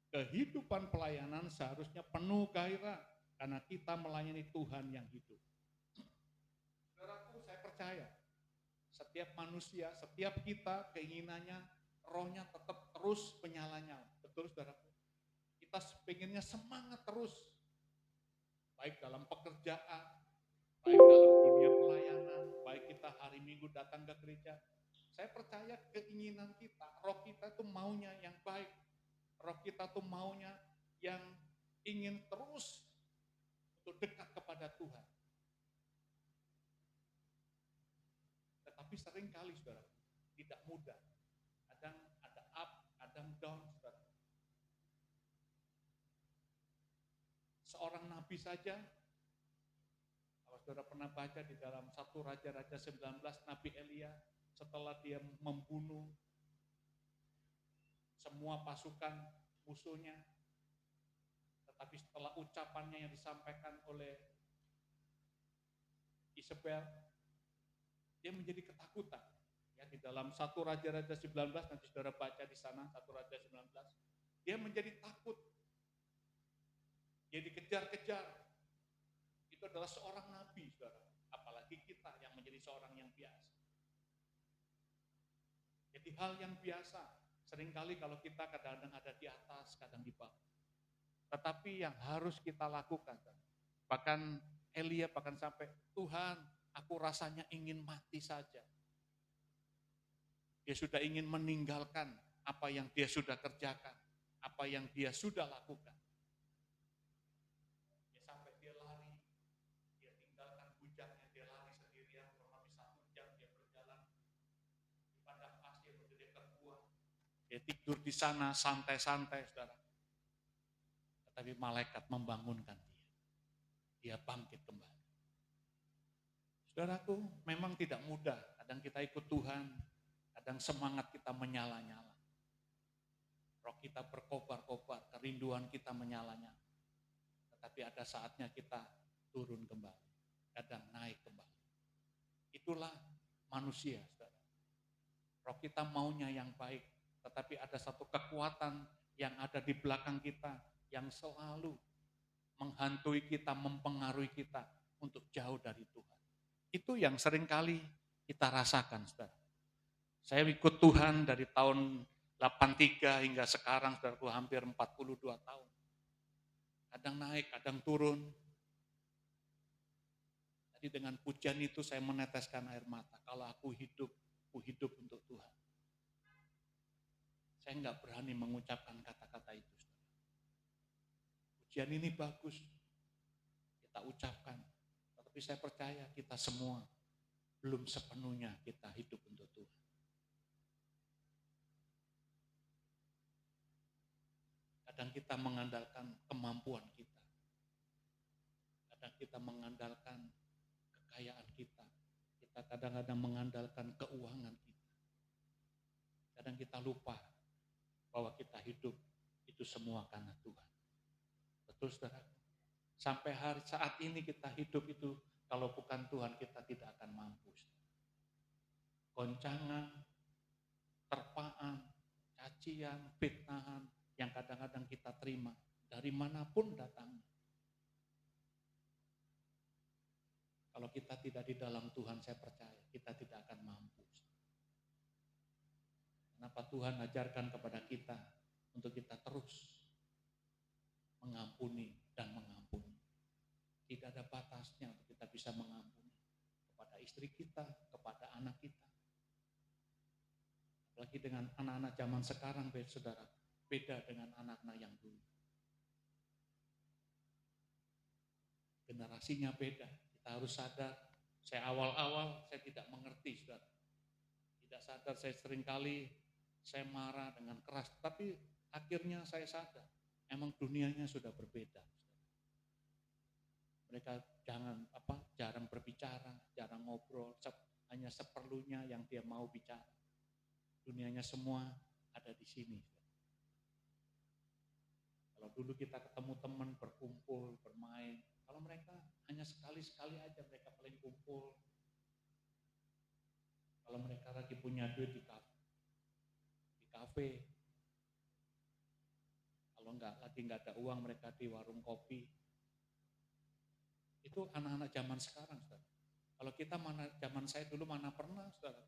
Kehidupan pelayanan seharusnya penuh gairah karena kita melayani Tuhan yang hidup. Saudaraku, saya percaya setiap manusia, setiap kita keinginannya rohnya tetap terus menyala-nyala. Betul saudaraku? Kita pengennya semangat terus. Baik dalam pekerjaan, baik dalam dunia pelayanan, baik kita hari Minggu datang ke gereja. Saya percaya keinginan kita, roh kita tuh maunya yang baik. Roh kita tuh maunya yang ingin terus untuk dekat kepada Tuhan. Tetapi seringkali saudara, tidak mudah. Kadang ada up, kadang down saudara. Seorang nabi saja, kalau saudara pernah baca di dalam 1 Raja-Raja 19, Nabi Elia, setelah dia membunuh semua pasukan musuhnya, tetapi setelah ucapannya yang disampaikan oleh Isabel, dia menjadi ketakutan. Ya, di dalam 1 Raja-Raja 19, nanti saudara baca di sana, 1 Raja 19, dia menjadi takut. Dia dikejar-kejar. Itu adalah seorang nabi, saudara. Apalagi kita yang menjadi seorang yang biasa. Jadi hal yang biasa. Seringkali kalau kita kadang-kadang ada di atas, kadang di bawah. Tetapi yang harus kita lakukan, bahkan Elia bahkan sampai, Tuhan, aku rasanya ingin mati saja. Dia sudah ingin meninggalkan apa yang dia sudah kerjakan, apa yang dia sudah lakukan. Dia sampai dia lari, dia tinggalkan bujangnya, dia lari sendirian, kurang lebih 1 jam dia berjalan di padang pasir untuk dia terbuang. Dia tidur di sana santai-santai, saudara. Tetapi malaikat membangunkan dia. Dia bangkit kembali. Saudaraku, memang tidak mudah. Kadang kita ikut Tuhan, kadang semangat kita menyala-nyala. Roh kita berkobar-kobar, kerinduan kita menyala-nyala. Tetapi ada saatnya kita turun kembali, kadang naik kembali. Itulah manusia, saudara. Roh kita maunya yang baik, tetapi ada satu kekuatan yang ada di belakang kita, yang selalu menghantui kita, mempengaruhi kita untuk jauh dari Tuhan. Itu yang seringkali kita rasakan, saudara. Saya ikut Tuhan dari tahun 83 hingga sekarang, saudaraku, hampir 42 tahun. Kadang naik, kadang turun. Jadi dengan pujian itu saya meneteskan air mata. Kalau aku hidup untuk Tuhan. Saya enggak berani mengucapkan kata-kata itu. Pujian ini bagus, kita ucapkan. Tetapi saya percaya kita semua belum sepenuhnya kita hidup untuk Tuhan. Kadang kita mengandalkan kemampuan kita. Kadang kita mengandalkan kekayaan kita. Kita kadang-kadang mengandalkan keuangan kita. Kadang kita lupa bahwa kita hidup itu semua karena Tuhan. Betul, saudara? Sampai hari saat ini kita hidup itu, kalau bukan Tuhan kita tidak akan mampu. Goncangan, terpaan, cacian, fitnahan yang kadang-kadang kita terima dari manapun datangnya. Kalau kita tidak di dalam Tuhan, saya percaya kita tidak akan mampu. Kenapa Tuhan ajarkan kepada kita untuk kita terus mengampuni dan mengampuni. Tidak ada batasnya untuk kita bisa mengampuni kepada istri kita, kepada anak kita. Apalagi dengan anak-anak zaman sekarang, saudara, beda dengan anak-anak yang dulu. Generasinya beda. Kita harus sadar Saya awal-awal saya tidak mengerti, saudara. Tidak sadar saya seringkali saya marah dengan keras, tapi akhirnya saya sadar, emang dunianya sudah berbeda. Mereka jarang berbicara, jarang ngobrol, hanya seperlunya yang dia mau bicara. Dunianya semua ada di sini. Kalau dulu kita ketemu teman, berkumpul, bermain, kalau mereka hanya sekali-sekali aja mereka paling kumpul. Kalau mereka lagi punya duit di kafe, kalau lagi nggak ada uang mereka di warung kopi. Itu anak-anak zaman sekarang, saudara. Kalau kita zaman saya dulu mana pernah, saudara,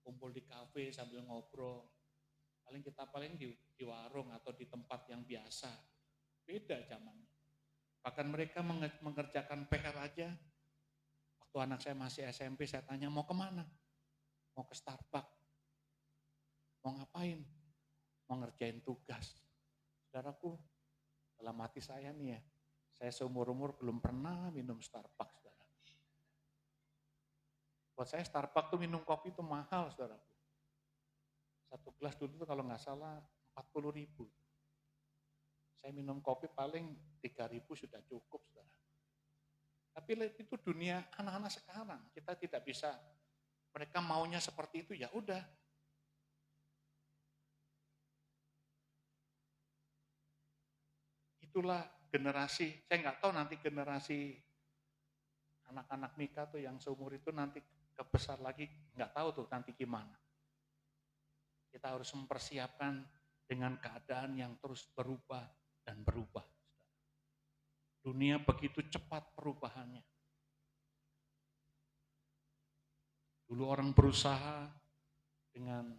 kumpul di kafe sambil ngobrol. Paling di warung atau di tempat yang biasa. Beda zamannya. Bahkan mereka mengerjakan PR aja. Waktu anak saya masih SMP, saya tanya mau kemana? Mau ke Starbucks. Mau ngapain? Mau ngerjain tugas. Saudaraku, dalam hati saya nih ya, saya seumur-umur belum pernah minum Starbucks, saudara. Buat saya Starbucks tuh minum kopi itu mahal, saudaraku. Satu gelas dulu tuh kalau nggak salah 40.000. Saya minum kopi paling 3.000 sudah cukup, saudara. Tapi itu dunia anak-anak sekarang. Kita tidak bisa, mereka maunya seperti itu, ya udah. Itulah generasi, saya nggak tahu nanti generasi anak-anak Mika tuh yang seumur itu nanti kebesar lagi, nggak tahu tuh nanti gimana. Kita harus mempersiapkan dengan keadaan yang terus berubah dan berubah. Dunia begitu cepat perubahannya. Dulu orang berusaha dengan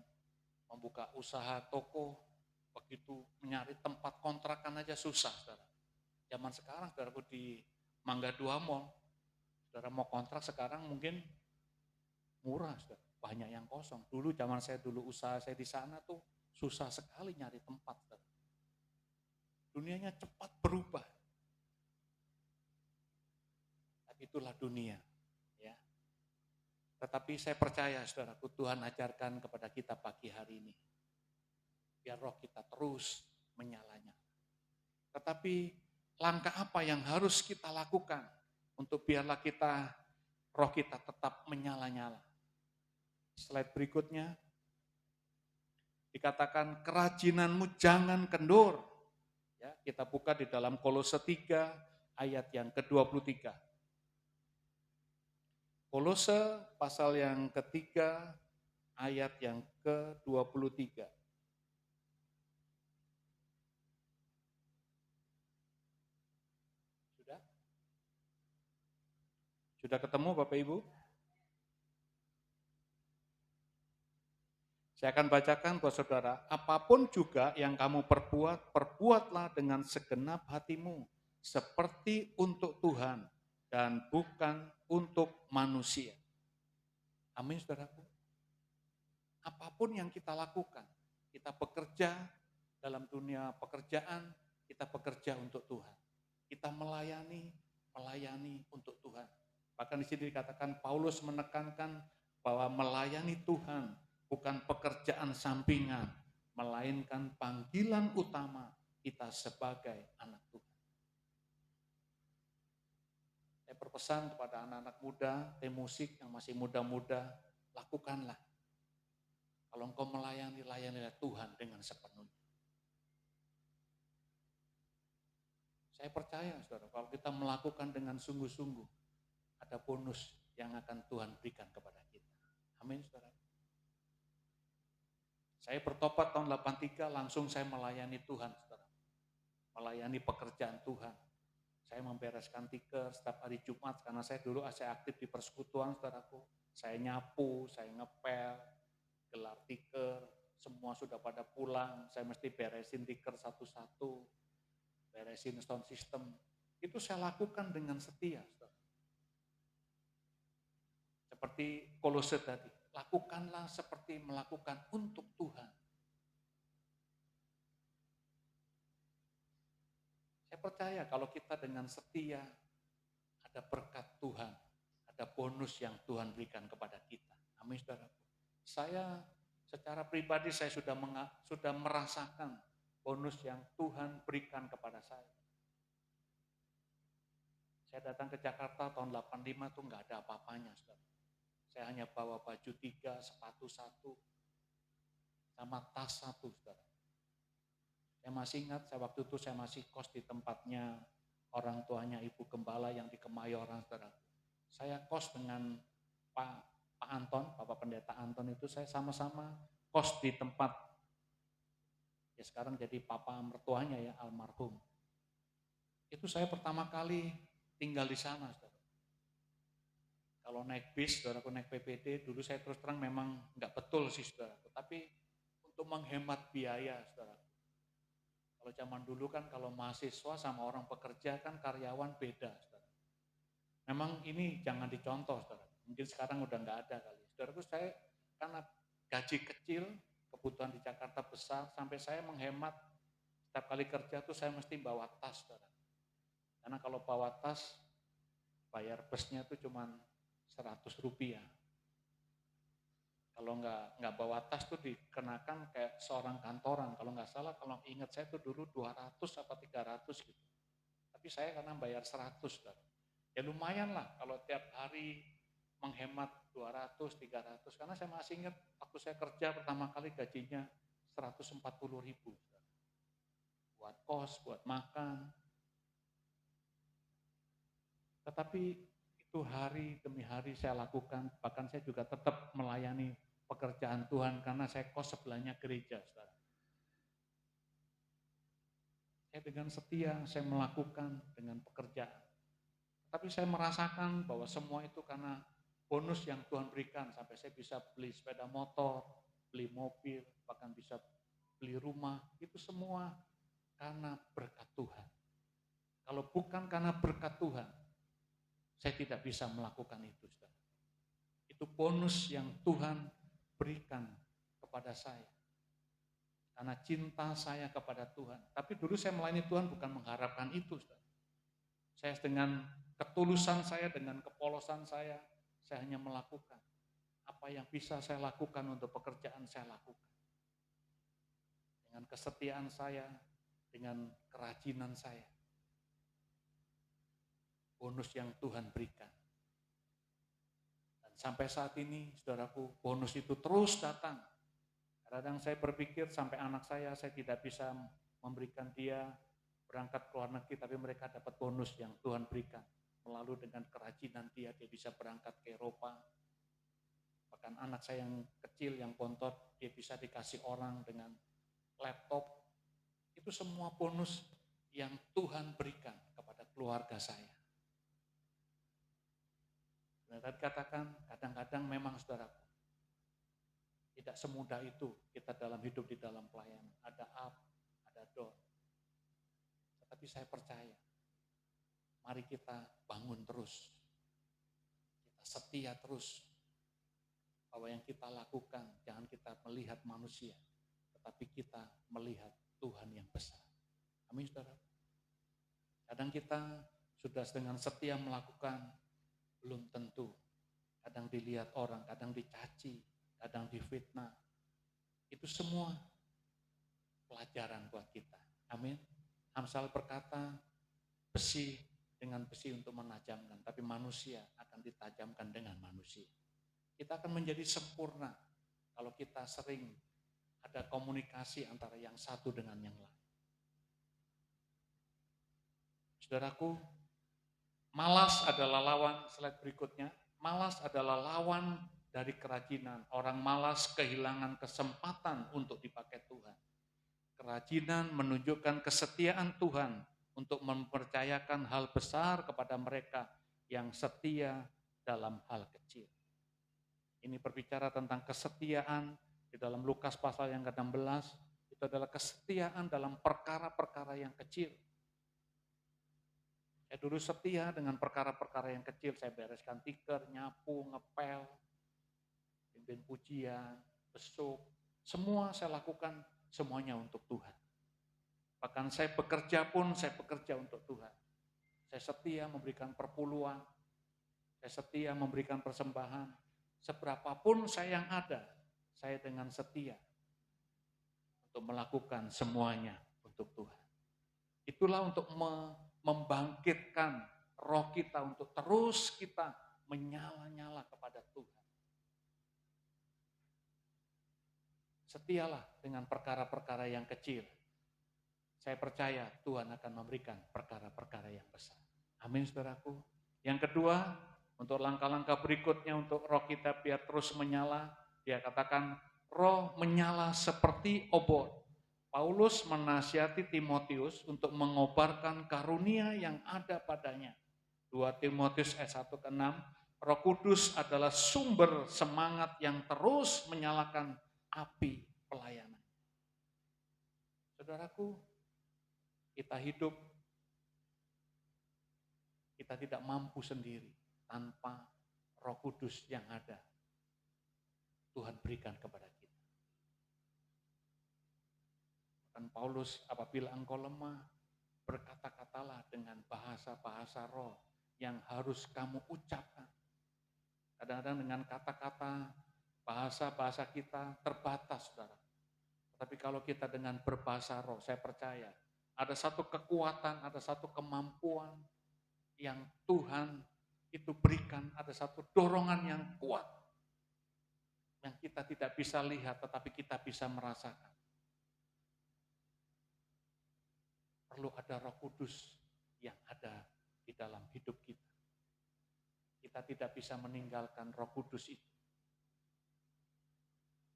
membuka usaha toko, begitu mencari tempat kontrakan aja susah, saudara. Zaman sekarang, saudara, di Mangga 2 Mall, saudara mau kontrak sekarang mungkin murah, saudara. Banyak yang kosong. Dulu zaman saya dulu usaha saya di sana tuh susah sekali nyari tempat, saudara. Dunianya cepat berubah. Tapi itulah dunia, ya. Tetapi saya percaya, saudaraku, Tuhan ajarkan kepada kita pagi hari ini. Biar roh kita terus menyala-nyala. Tetapi langkah apa yang harus kita lakukan untuk biarlah roh kita tetap menyala-nyala. Slide berikutnya, dikatakan kerajinanmu jangan kendur. Ya, kita buka di dalam Kolose 3 ayat yang ke-23. Kolose pasal yang ketiga ayat yang ke-23. Sudah ketemu Bapak Ibu? Saya akan bacakan buat saudara, apapun juga yang kamu perbuat, perbuatlah dengan segenap hatimu, seperti untuk Tuhan dan bukan untuk manusia. Amin, saudaraku. Apapun yang kita lakukan, kita bekerja dalam dunia pekerjaan, kita bekerja untuk Tuhan. Kita melayani untuk Tuhan. Bahkan di sini dikatakan Paulus menekankan bahwa melayani Tuhan bukan pekerjaan sampingan, melainkan panggilan utama kita sebagai anak Tuhan. Saya berpesan kepada anak-anak muda, tim musik yang masih muda-muda, lakukanlah. Kalau engkau layanilah Tuhan dengan sepenuhnya. Saya percaya, saudara, kalau kita melakukan dengan sungguh-sungguh, ada bonus yang akan Tuhan berikan kepada kita. Amin, saudara. Saya bertobat tahun 83, langsung saya melayani Tuhan, saudara. Melayani pekerjaan Tuhan. Saya membereskan tiker setiap hari Jumat, karena saya dulu saya aktif di persekutuan, saudaraku. Saya nyapu, saya ngepel, gelar tiker, semua sudah pada pulang, saya mesti beresin tiker satu-satu, beresin sound system. Itu saya lakukan dengan setia, saudara. Seperti Kolose tadi, lakukanlah seperti melakukan untuk Tuhan. Saya percaya kalau kita dengan setia, ada berkat Tuhan, ada bonus yang Tuhan berikan kepada kita. Amin, saudaraku. Saya secara pribadi saya sudah merasakan bonus yang Tuhan berikan kepada saya. Saya datang ke Jakarta tahun 85 tuh nggak ada apa-apanya, saudara. Saya hanya bawa baju 3, sepatu 1, sama tas 1, saudara. Saya masih ingat, waktu itu saya masih kos di tempatnya orang tuanya Ibu Gembala yang di Kemayoran, saudara. Saya kos dengan Pak Anton, Bapak Pendeta Anton itu, saya sama-sama kos di tempat, ya sekarang jadi papa mertuanya ya, almarhum. Itu saya pertama kali tinggal di sana, saudara. Kalau naik bis, saudaraku naik PPD, dulu saya terus terang memang nggak betul sih, saudaraku. Tapi untuk menghemat biaya, saudaraku. Kalau zaman dulu kan kalau mahasiswa sama orang pekerja kan karyawan beda, saudara. Memang ini jangan dicontoh, saudara. Mungkin sekarang udah nggak ada kali. Saudaraku, saya karena gaji kecil, kebutuhan di Jakarta besar, sampai saya menghemat setiap kali kerja tuh saya mesti bawa tas, saudara. Karena kalau bawa tas, bayar busnya tuh cuma Rp100. Kalau nggak bawa tas tuh dikenakan kayak seorang kantoran. Kalau nggak salah, kalau ingat saya tuh dulu 200 apa 300 gitu. Tapi saya karena bayar 100, saudara. Ya lumayan lah kalau tiap hari menghemat 200, 300. Karena saya masih ingat waktu saya kerja pertama kali gajinya 140.000. Buat kos, buat makan. Tetapi itu hari demi hari saya lakukan, bahkan saya juga tetap melayani pekerjaan Tuhan karena saya kos sebelahnya gereja, saudara. Saya dengan setia, saya melakukan dengan pekerjaan. Tapi saya merasakan bahwa semua itu karena bonus yang Tuhan berikan, sampai saya bisa beli sepeda motor, beli mobil, bahkan bisa beli rumah, itu semua karena berkat Tuhan. Kalau bukan karena berkat Tuhan, saya tidak bisa melakukan itu, saudara. Itu bonus yang Tuhan berikan kepada saya. Karena cinta saya kepada Tuhan. Tapi dulu saya melayani Tuhan bukan mengharapkan itu, saudara. Saya dengan ketulusan saya, dengan kepolosan saya hanya melakukan. Apa yang bisa saya lakukan untuk pekerjaan saya lakukan. Dengan kesetiaan saya, dengan kerajinan saya. Bonus yang Tuhan berikan. Dan sampai saat ini, saudaraku, bonus itu terus datang. Kadang saya berpikir sampai anak saya tidak bisa memberikan dia berangkat ke luar negeri, tapi mereka dapat bonus yang Tuhan berikan. Melalui dengan kerajinan dia bisa berangkat ke Eropa. Bahkan anak saya yang kecil, yang bontot, dia bisa dikasih orang dengan laptop. Itu semua bonus yang Tuhan berikan kepada keluarga saya. Dan tadi katakan, kadang-kadang memang saudaraku, tidak semudah itu kita dalam hidup di dalam pelayanan. Ada up, ada down. Tetapi saya percaya, mari kita bangun terus. Kita setia terus. Bahwa yang kita lakukan, jangan kita melihat manusia, tetapi kita melihat Tuhan yang besar. Amin, saudara. Kadang kita sudah dengan setia melakukan, belum tentu. Kadang dilihat orang, kadang dicaci, kadang difitnah. Itu semua pelajaran buat kita. Amin. Amsal berkata, besi dengan besi untuk menajamkan, tapi manusia akan ditajamkan dengan manusia. Kita akan menjadi sempurna kalau kita sering ada komunikasi antara yang satu dengan yang lain. Saudaraku, malas adalah lawan, slide berikutnya. Malas adalah lawan dari kerajinan. Orang malas kehilangan kesempatan untuk dipakai Tuhan. Kerajinan menunjukkan kesetiaan Tuhan untuk mempercayakan hal besar kepada mereka yang setia dalam hal kecil. Ini berbicara tentang kesetiaan di dalam Lukas pasal yang ke-16. Itu adalah kesetiaan dalam perkara-perkara yang kecil. Saya dulu setia dengan perkara-perkara yang kecil, saya bereskan tikar, nyapu, ngepel, pimpin pujian, besuk, semua saya lakukan semuanya untuk Tuhan. Bahkan saya bekerja pun, saya bekerja untuk Tuhan. Saya setia memberikan perpuluhan, Saya setia memberikan persembahan. Seberapapun saya yang ada, saya dengan setia untuk melakukan semuanya untuk Tuhan. Itulah untuk membangkitkan roh kita untuk terus kita menyala-nyala kepada Tuhan. Setialah dengan perkara-perkara yang kecil. Saya percaya Tuhan akan memberikan perkara-perkara yang besar. Amin, saudaraku. Yang kedua, untuk langkah-langkah berikutnya untuk roh kita biar terus menyala, dia katakan roh menyala seperti obor. Paulus menasihati Timotius untuk mengobarkan karunia yang ada padanya. 2 Timotius ayat 1 ke 6, Roh Kudus adalah sumber semangat yang terus menyalakan api pelayanan. Saudaraku, kita hidup, kita tidak mampu sendiri tanpa Roh Kudus yang ada. Tuhan berikan kepada kita. Dan Paulus, apabila engkau lemah, berkata-katalah dengan bahasa-bahasa roh yang harus kamu ucapkan. Kadang-kadang dengan kata-kata, bahasa-bahasa kita terbatas, saudara. Tapi kalau kita dengan berbahasa roh, saya percaya ada satu kekuatan, ada satu kemampuan yang Tuhan itu berikan, ada satu dorongan yang kuat yang kita tidak bisa lihat, tetapi kita bisa merasakan. Perlu ada Roh Kudus yang ada di dalam hidup kita. Kita tidak bisa meninggalkan Roh Kudus itu.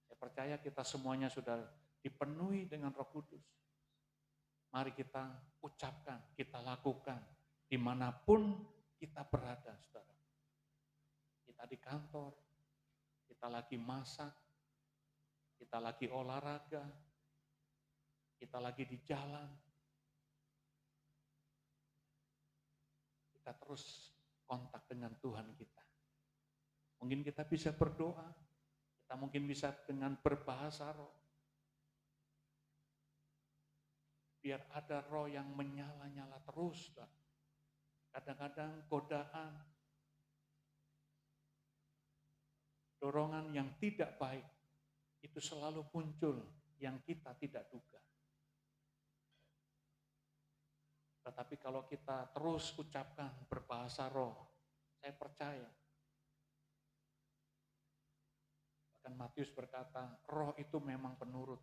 Saya percaya kita semuanya sudah dipenuhi dengan Roh Kudus. Mari kita ucapkan, kita lakukan, dimanapun kita berada, saudara. Kita di kantor, kita lagi masak, kita lagi olahraga, kita lagi di jalan. Kita terus kontak dengan Tuhan kita. Mungkin kita bisa berdoa, kita mungkin bisa dengan berbahasa roh. Biar ada roh yang menyala-nyala terus. Kadang-kadang godaan, dorongan yang tidak baik, itu selalu muncul yang kita tidak duga. Tetapi kalau kita terus ucapkan berbahasa roh, saya percaya. Bahkan Matius berkata, roh itu memang penurut,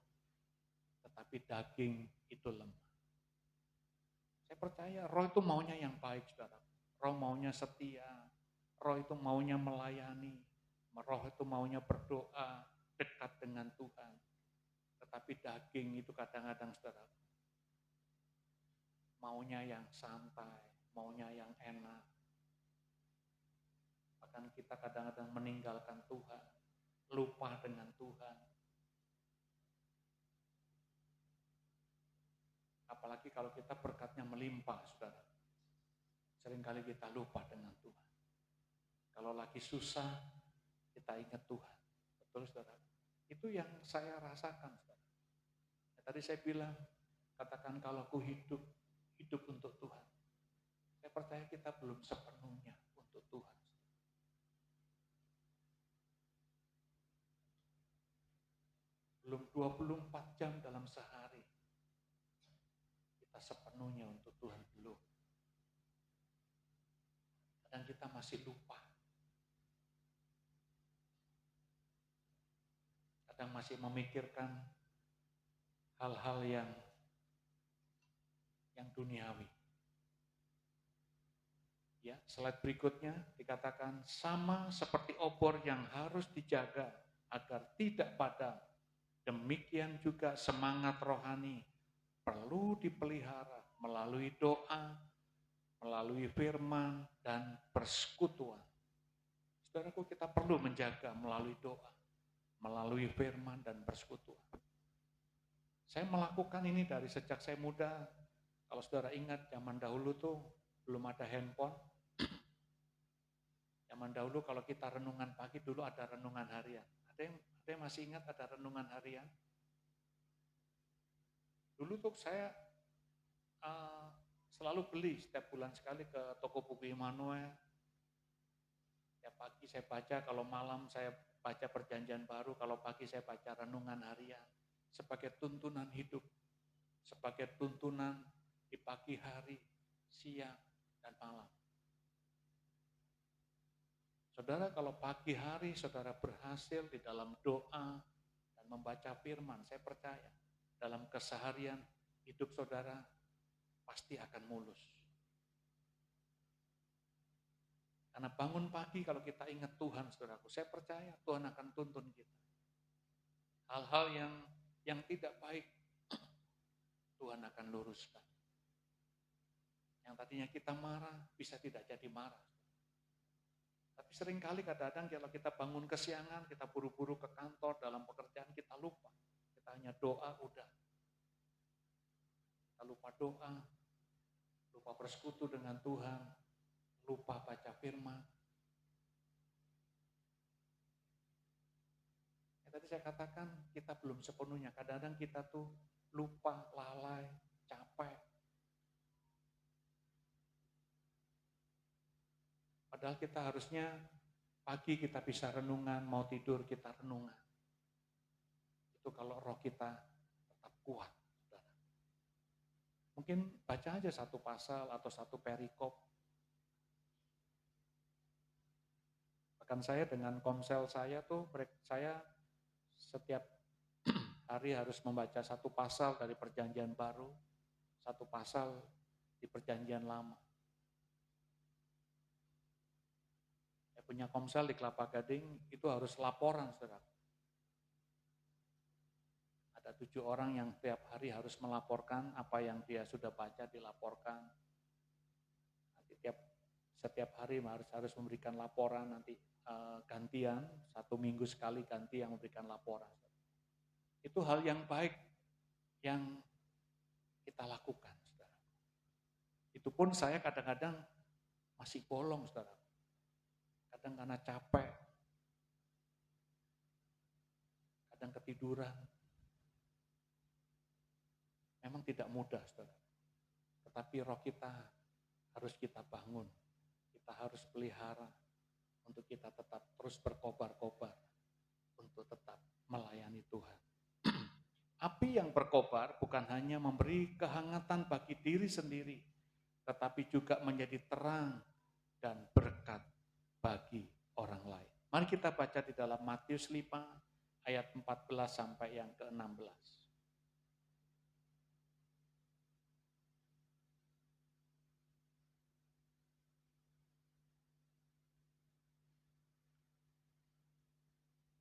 tetapi daging itu lemah. Saya percaya roh itu maunya yang baik, saudara. Roh maunya setia, roh itu maunya melayani, roh itu maunya berdoa, dekat dengan Tuhan. Tetapi daging itu kadang-kadang, saudara, maunya yang santai, maunya yang enak. Bahkan kita kadang-kadang meninggalkan Tuhan, lupa dengan Tuhan. Apalagi kalau kita berkatnya melimpah, saudara. Seringkali kita lupa dengan Tuhan. Kalau lagi susah, kita ingat Tuhan. Betul, saudara? Itu yang saya rasakan, saudara. Tadi saya bilang, katakan kalau aku hidup untuk Tuhan. Saya percaya kita belum sepenuhnya untuk Tuhan. Belum 24 jam dalam sehari. Kita sepenuhnya untuk Tuhan, belum. Kadang kita masih lupa. Kadang masih memikirkan hal-hal yang duniawi. Ya, slide berikutnya dikatakan sama seperti obor yang harus dijaga agar tidak padam. Demikian juga semangat rohani perlu dipelihara melalui doa, melalui firman dan persekutuan. Saudaraku, kita perlu menjaga melalui doa, melalui firman dan persekutuan. Saya melakukan ini dari sejak saya muda. Kalau saudara ingat zaman dahulu tuh belum ada handphone. Zaman dahulu kalau kita renungan pagi dulu ada renungan harian. Ada yang masih ingat ada renungan harian? Dulu tuh saya selalu beli setiap bulan sekali ke toko buku Immanuel. pagi saya baca, kalau malam saya baca perjanjian baru, kalau pagi saya baca renungan harian. Sebagai tuntunan hidup, sebagai tuntunan di pagi hari, siang, dan malam. Saudara, kalau pagi hari saudara berhasil di dalam doa dan membaca firman, saya percaya dalam keseharian hidup saudara pasti akan mulus. Karena bangun pagi kalau kita ingat Tuhan, saudaraku, saya percaya Tuhan akan tuntun kita. Hal-hal yang tidak baik, Tuhan akan luruskan. Yang tadinya kita marah, bisa tidak jadi marah. Tapi seringkali kadang-kadang kalau kita bangun kesiangan, kita buru-buru ke kantor, dalam pekerjaan kita lupa. Kita hanya doa, udah. Kita lupa doa, lupa bersekutu dengan Tuhan, lupa baca firman. Yang tadi saya katakan, kita belum sepenuhnya. Kadang-kadang kita tuh lupa, lalai, capek. Padahal kita harusnya pagi kita bisa renungan, mau tidur kita renungan. Itu kalau roh kita tetap kuat. Saudara. Mungkin baca aja satu pasal atau satu perikop. Bahkan saya dengan komsel saya tuh, saya setiap hari harus membaca satu pasal dari perjanjian baru, satu pasal di perjanjian lama. Saya punya komsel di Kelapa Gading, itu harus laporan, saudara. Ada 7 orang yang tiap hari harus melaporkan apa yang dia sudah baca, dilaporkan. Nanti setiap hari harus memberikan laporan, nanti gantian, 1 minggu sekali ganti yang memberikan laporan. Itu hal yang baik yang kita lakukan, saudara. Itu pun saya kadang-kadang masih bolong, saudara. Kadang karena capek, kadang ketiduran. Memang tidak mudah, saudara. Tetapi roh kita harus kita bangun. Kita harus pelihara untuk kita tetap terus berkobar-kobar, untuk tetap melayani Tuhan. Api yang berkobar bukan hanya memberi kehangatan bagi diri sendiri, tetapi juga menjadi terang dan berkat bagi orang lain. Mari kita baca di dalam Matius 5 ayat 14 sampai yang ke-16.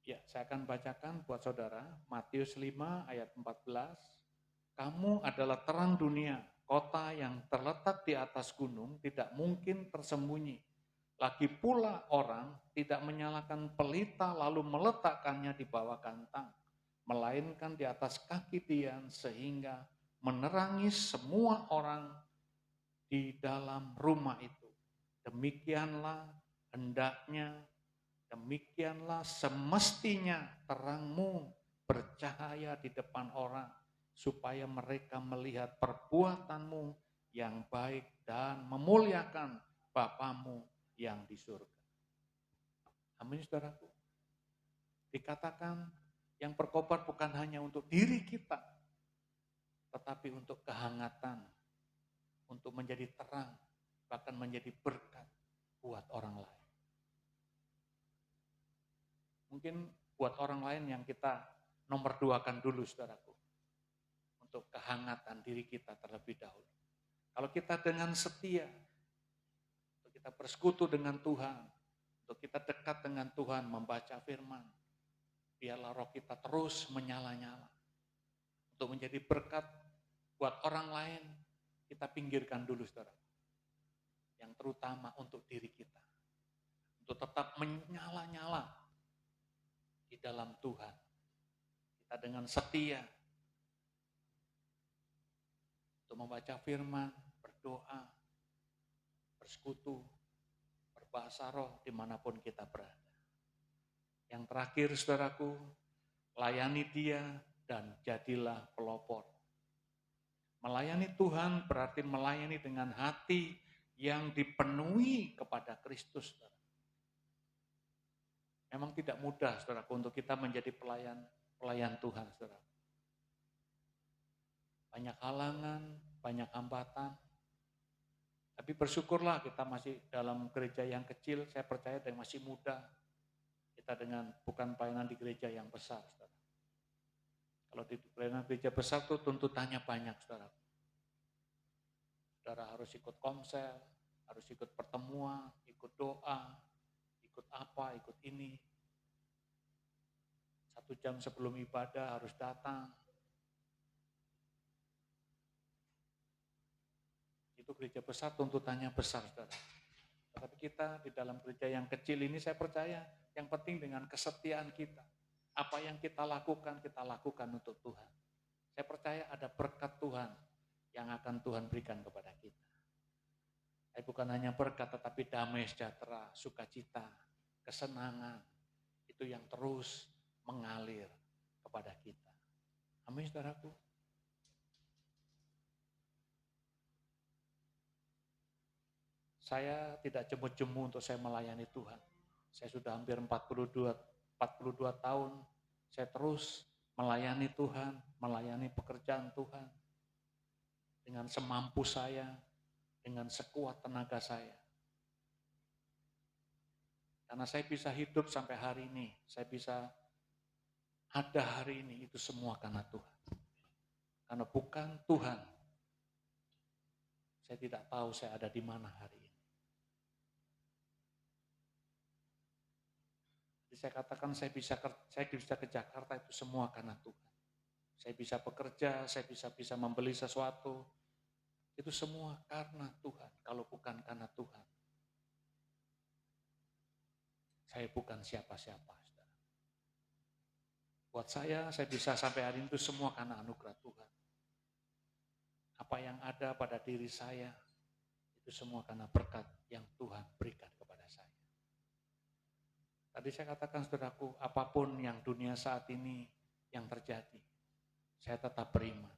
Ya, saya akan bacakan buat saudara, Matius 5 ayat 14. Kamu adalah terang dunia, kota yang terletak di atas gunung tidak mungkin tersembunyi. Lagi pula orang tidak menyalakan pelita lalu meletakkannya di bawah kantang, melainkan di atas kaki tiang sehingga menerangi semua orang di dalam rumah itu. Demikianlah hendaknya, demikianlah semestinya terangmu bercahaya di depan orang, supaya mereka melihat perbuatanmu yang baik dan memuliakan Bapamu yang di surga. Amin, saudaraku. Dikatakan yang berkobar bukan hanya untuk diri kita, tetapi untuk kehangatan, untuk menjadi terang, bahkan menjadi berkat buat orang lain. Mungkin buat orang lain yang kita nomor 2-kan dulu, saudaraku. Untuk kehangatan diri kita terlebih dahulu. Kalau kita dengan setia, untuk kita bersekutu dengan Tuhan, untuk kita dekat dengan Tuhan, membaca firman, biarlah roh kita terus menyala-nyala. Untuk menjadi berkat buat orang lain, kita pinggirkan dulu, saudara. Yang terutama untuk diri kita. Untuk tetap menyala-nyala di dalam Tuhan. Kita dengan setia untuk membaca firman, berdoa, bersekutu, berbahasa roh dimanapun kita berada. Yang terakhir, saudaraku, layani Dia dan jadilah pelopor. Melayani Tuhan berarti melayani dengan hati yang dipenuhi kepada Kristus. Memang tidak mudah, saudaraku, untuk kita menjadi pelayan Tuhan, saudara. Banyak halangan, banyak hambatan. Tapi bersyukurlah kita masih dalam gereja yang kecil, saya percaya dan masih muda. Kita dengan bukan pelayanan di gereja yang besar, saudara. Kalau di pelayanan gereja besar itu tuntutannya banyak, saudara. Saudara harus ikut komsel, harus ikut pertemuan, ikut doa, ikut apa, ikut ini. 1 jam sebelum ibadah harus datang. Itu gereja besar, tuntutannya besar, saudara. Tetapi kita di dalam gereja yang kecil ini saya percaya yang penting dengan kesetiaan kita. Apa yang kita lakukan untuk Tuhan. Saya percaya ada berkat Tuhan yang akan Tuhan berikan kepada kita. Bukan hanya berkat, tetapi damai sejahtera, sukacita, kesenangan. Itu yang terus mengalir kepada kita. Amin, saudaraku. Saya tidak jemu-jemu untuk saya melayani Tuhan. Saya sudah hampir 42 tahun, saya terus melayani Tuhan, melayani pekerjaan Tuhan. Dengan semampu saya, dengan sekuat tenaga saya. Karena saya bisa hidup sampai hari ini, saya bisa ada hari ini, itu semua karena Tuhan. Karena bukan Tuhan, saya tidak tahu saya ada di mana hari ini. Saya katakan saya bisa ke Jakarta itu semua karena Tuhan. Saya bisa bekerja, saya bisa membeli sesuatu. Itu semua karena Tuhan. Kalau bukan karena Tuhan, saya bukan siapa-siapa. Buat saya bisa sampai hari ini itu semua karena anugerah Tuhan. Apa yang ada pada diri saya, itu semua karena berkat yang Tuhan berikan kepada saya. Tadi saya katakan, saudaraku, apapun yang dunia saat ini yang terjadi, saya tetap beriman.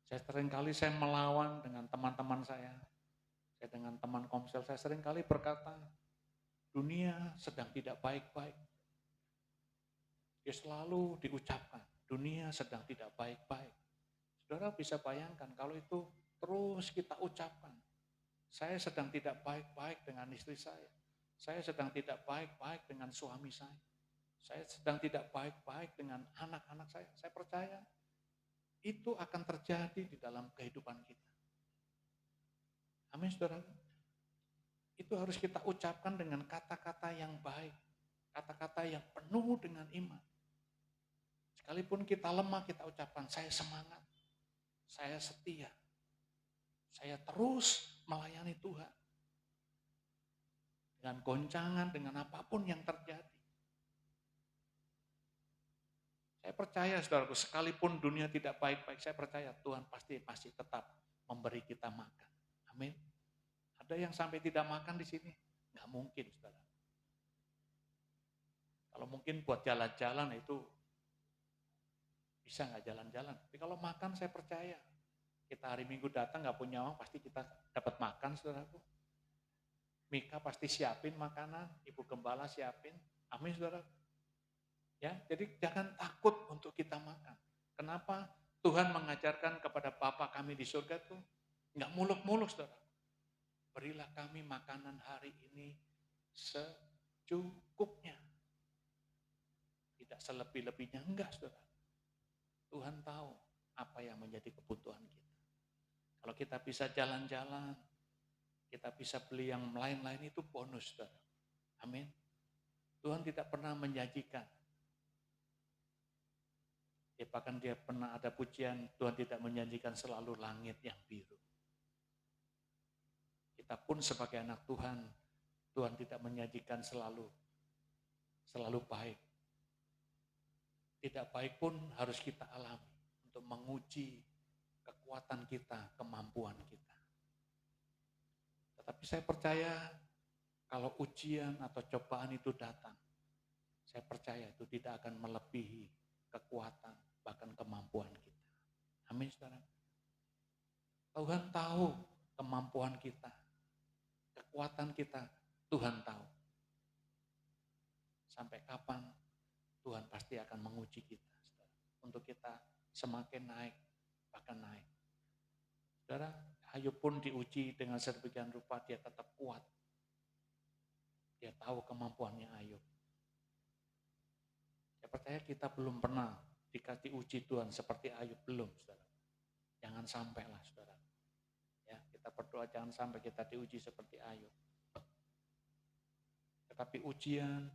Seringkali saya melawan dengan teman-teman saya dengan teman komsel, saya seringkali berkata, dunia sedang tidak baik-baik. Dia selalu diucapkan, dunia sedang tidak baik-baik. Saudara bisa bayangkan kalau itu terus kita ucapkan, saya sedang tidak baik-baik dengan istri saya sedang tidak baik-baik dengan suami saya sedang tidak baik-baik dengan anak-anak saya. Saya percaya itu akan terjadi di dalam kehidupan kita. Amin, saudara. Itu harus kita ucapkan dengan kata-kata yang baik, kata-kata yang penuh dengan iman. Sekalipun kita lemah, kita ucapkan, saya semangat, saya setia, saya terus melayani Tuhan. Dengan goncangan, dengan apapun yang terjadi. Saya percaya, saudaraku, sekalipun dunia tidak baik-baik, saya percaya Tuhan pasti masih tetap memberi kita makan. Amin. Ada yang sampai tidak makan di sini? Nggak mungkin, saudara. Kalau mungkin buat jalan-jalan itu bisa nggak jalan-jalan. Tapi kalau makan saya percaya. Kita hari Minggu datang nggak punya uang, pasti kita dapat makan, saudaraku. Mika pasti siapin makanan, Ibu Gembala siapin. Amin, saudara. Ya, jadi jangan takut untuk kita makan. Kenapa? Tuhan mengajarkan kepada Bapa kami di surga itu nggak muluk-muluk, saudara. Berilah kami makanan hari ini secukupnya. Tidak selebih-lebihnya, enggak, saudara. Tuhan tahu apa yang menjadi kebutuhan kita. Kalau kita bisa jalan-jalan, kita bisa beli yang lain-lain, itu bonus, saudara. Amin. Tuhan tidak pernah menjanjikan. Bahkan dia pernah ada pujian, Tuhan tidak menjanjikan selalu langit yang biru. Kita pun sebagai anak Tuhan, Tuhan tidak menjanjikan selalu baik. Tidak baik pun harus kita alami untuk menguji kekuatan kita, kemampuan kita. Tetapi saya percaya kalau ujian atau cobaan itu datang, saya percaya itu tidak akan melebihi kekuatan, bahkan kemampuan kita. Amin, saudara. Tuhan tahu kemampuan kita, kekuatan kita, Tuhan tahu. Sampai kapan Tuhan pasti akan menguji kita, saudara. Untuk kita semakin naik, bahkan naik. Saudara, Ayub pun diuji dengan sedemikian rupa, dia tetap kuat. Dia tahu kemampuannya Ayub. Saya percaya kita belum pernah dikasih uji Tuhan seperti Ayub, belum, saudara. Jangan sampailah, saudara. Ya, kita berdoa jangan sampai kita diuji seperti Ayub. Tetapi ujian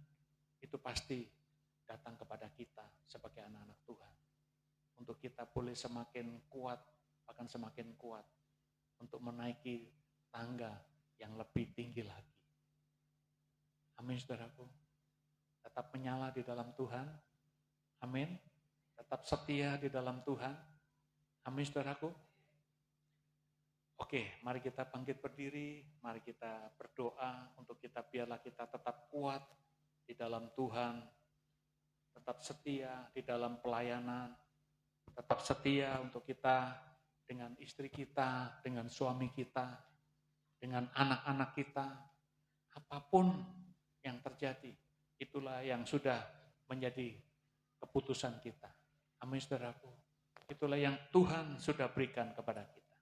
itu pasti datang kepada kita sebagai anak-anak Tuhan. Untuk kita boleh semakin kuat, bahkan semakin kuat untuk menaiki tangga yang lebih tinggi lagi. Amin, saudaraku. Tetap menyala di dalam Tuhan. Amin. Tetap setia di dalam Tuhan. Amin, saudaraku. Oke, mari kita bangkit berdiri. Mari kita berdoa untuk kita, biarlah kita tetap kuat di dalam Tuhan. Tetap setia di dalam pelayanan. Tetap setia untuk kita dengan istri kita, dengan suami kita, dengan anak-anak kita. Apapun yang terjadi, itulah yang sudah menjadi keputusan kita. Amin, saudaraku. Itulah yang Tuhan sudah berikan kepada kita.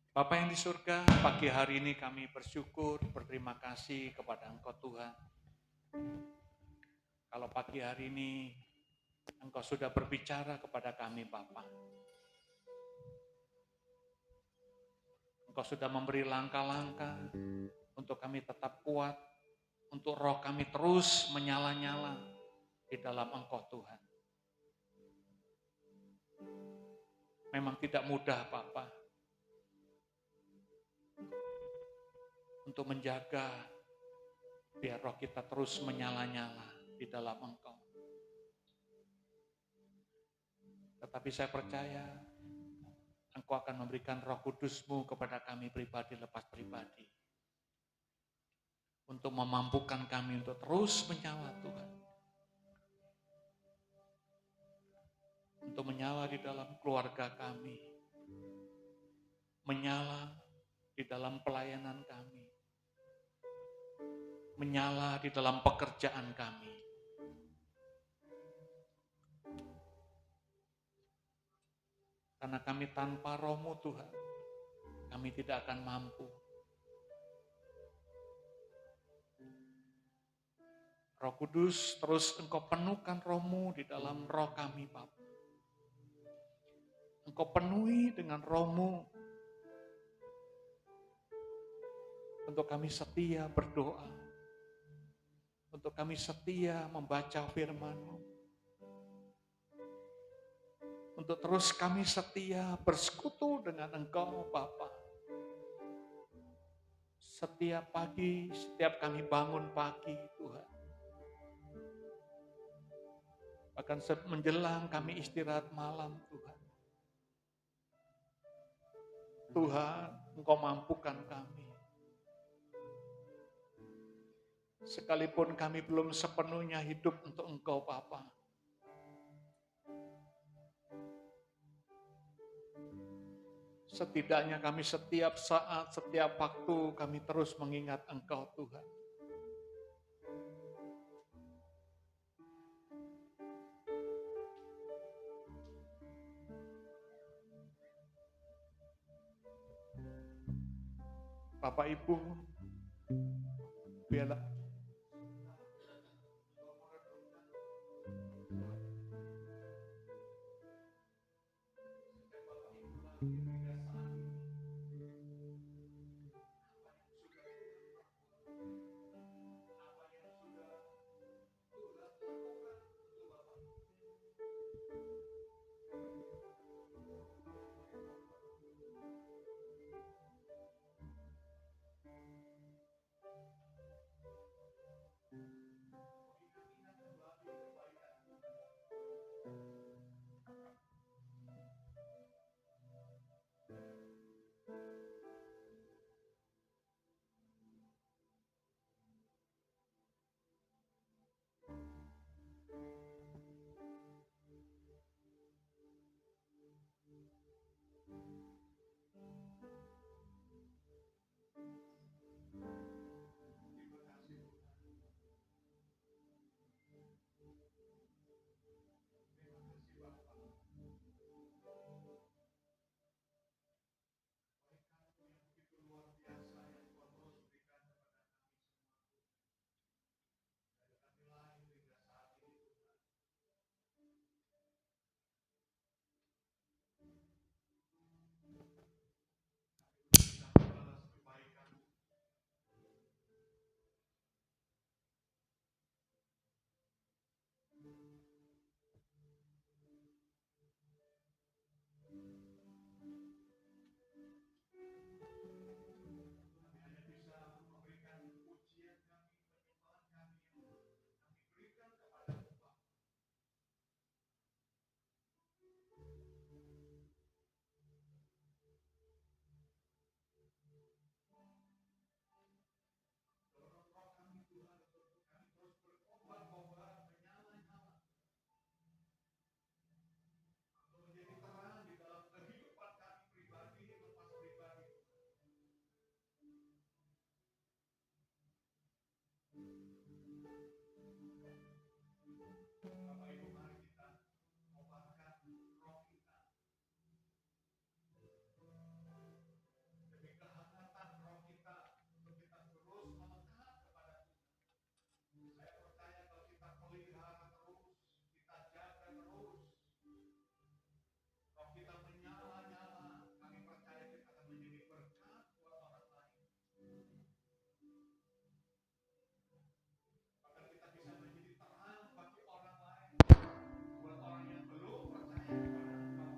Bapa yang di surga, pagi hari ini kami bersyukur, berterima kasih kepada Engkau Tuhan. Kalau pagi hari ini Engkau sudah berbicara kepada kami, Bapa. Engkau sudah memberi langkah-langkah untuk kami tetap kuat, untuk roh kami terus menyala-nyala di dalam Engkau Tuhan. Memang tidak mudah, Bapa, untuk menjaga biar roh kita terus menyala-nyala di dalam Engkau. Tetapi saya percaya Engkau akan memberikan Roh Kudus-Mu kepada kami pribadi lepas pribadi. Untuk memampukan kami untuk terus menyala, Tuhan. Untuk menyala di dalam keluarga kami. Menyala di dalam pelayanan kami. Menyala di dalam pekerjaan kami. Karena kami tanpa Roh-Mu, Tuhan, kami tidak akan mampu. Roh Kudus, terus Engkau penuhkan Roh-Mu di dalam roh kami, Bapa. Engkau penuhi dengan Roh-Mu untuk kami setia berdoa, untuk kami setia membaca firman-Mu, untuk terus kami setia bersekutu dengan Engkau, Bapa. Setiap pagi, setiap kami bangun pagi, Tuhan. Bahkan menjelang kami istirahat malam, Tuhan. Tuhan, Engkau mampukan kami. Sekalipun kami belum sepenuhnya hidup untuk Engkau, Bapa. Setidaknya kami setiap saat, setiap waktu kami terus mengingat Engkau, Tuhan. Bapak Ibu, biarlah Bapak Ibu, mari kita kobarkan roh kita demi kehangatan roh kita untuk kita terus melekat kepada Tuhan. Saya percaya kalau kita pelihara terus, kita jaga terus, roh kita menyala-nyala, kami percaya kita akan menjadi berkat buat orang lain. Bahkan kita bisa menjadi terang bagi orang lain, buat orang yang belum percaya kepada Engkau.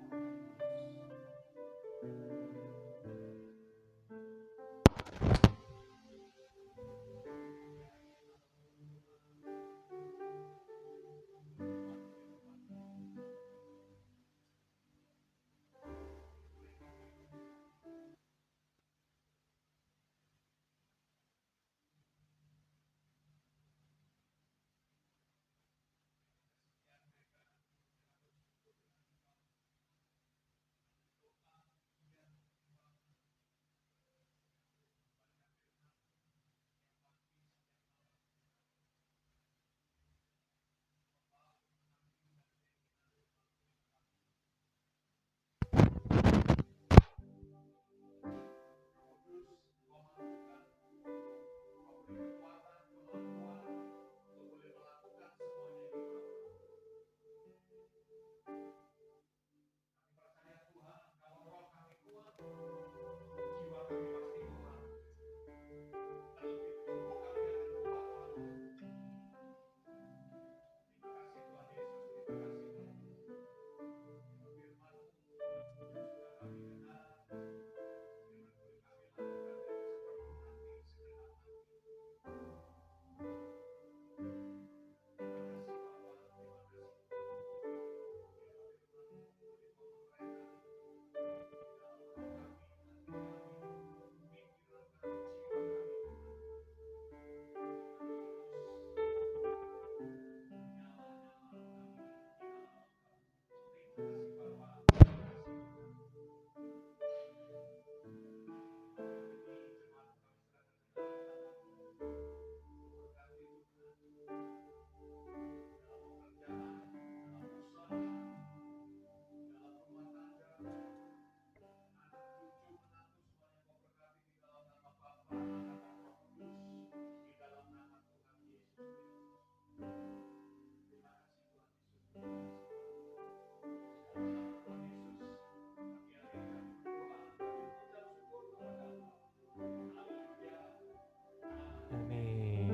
Amin.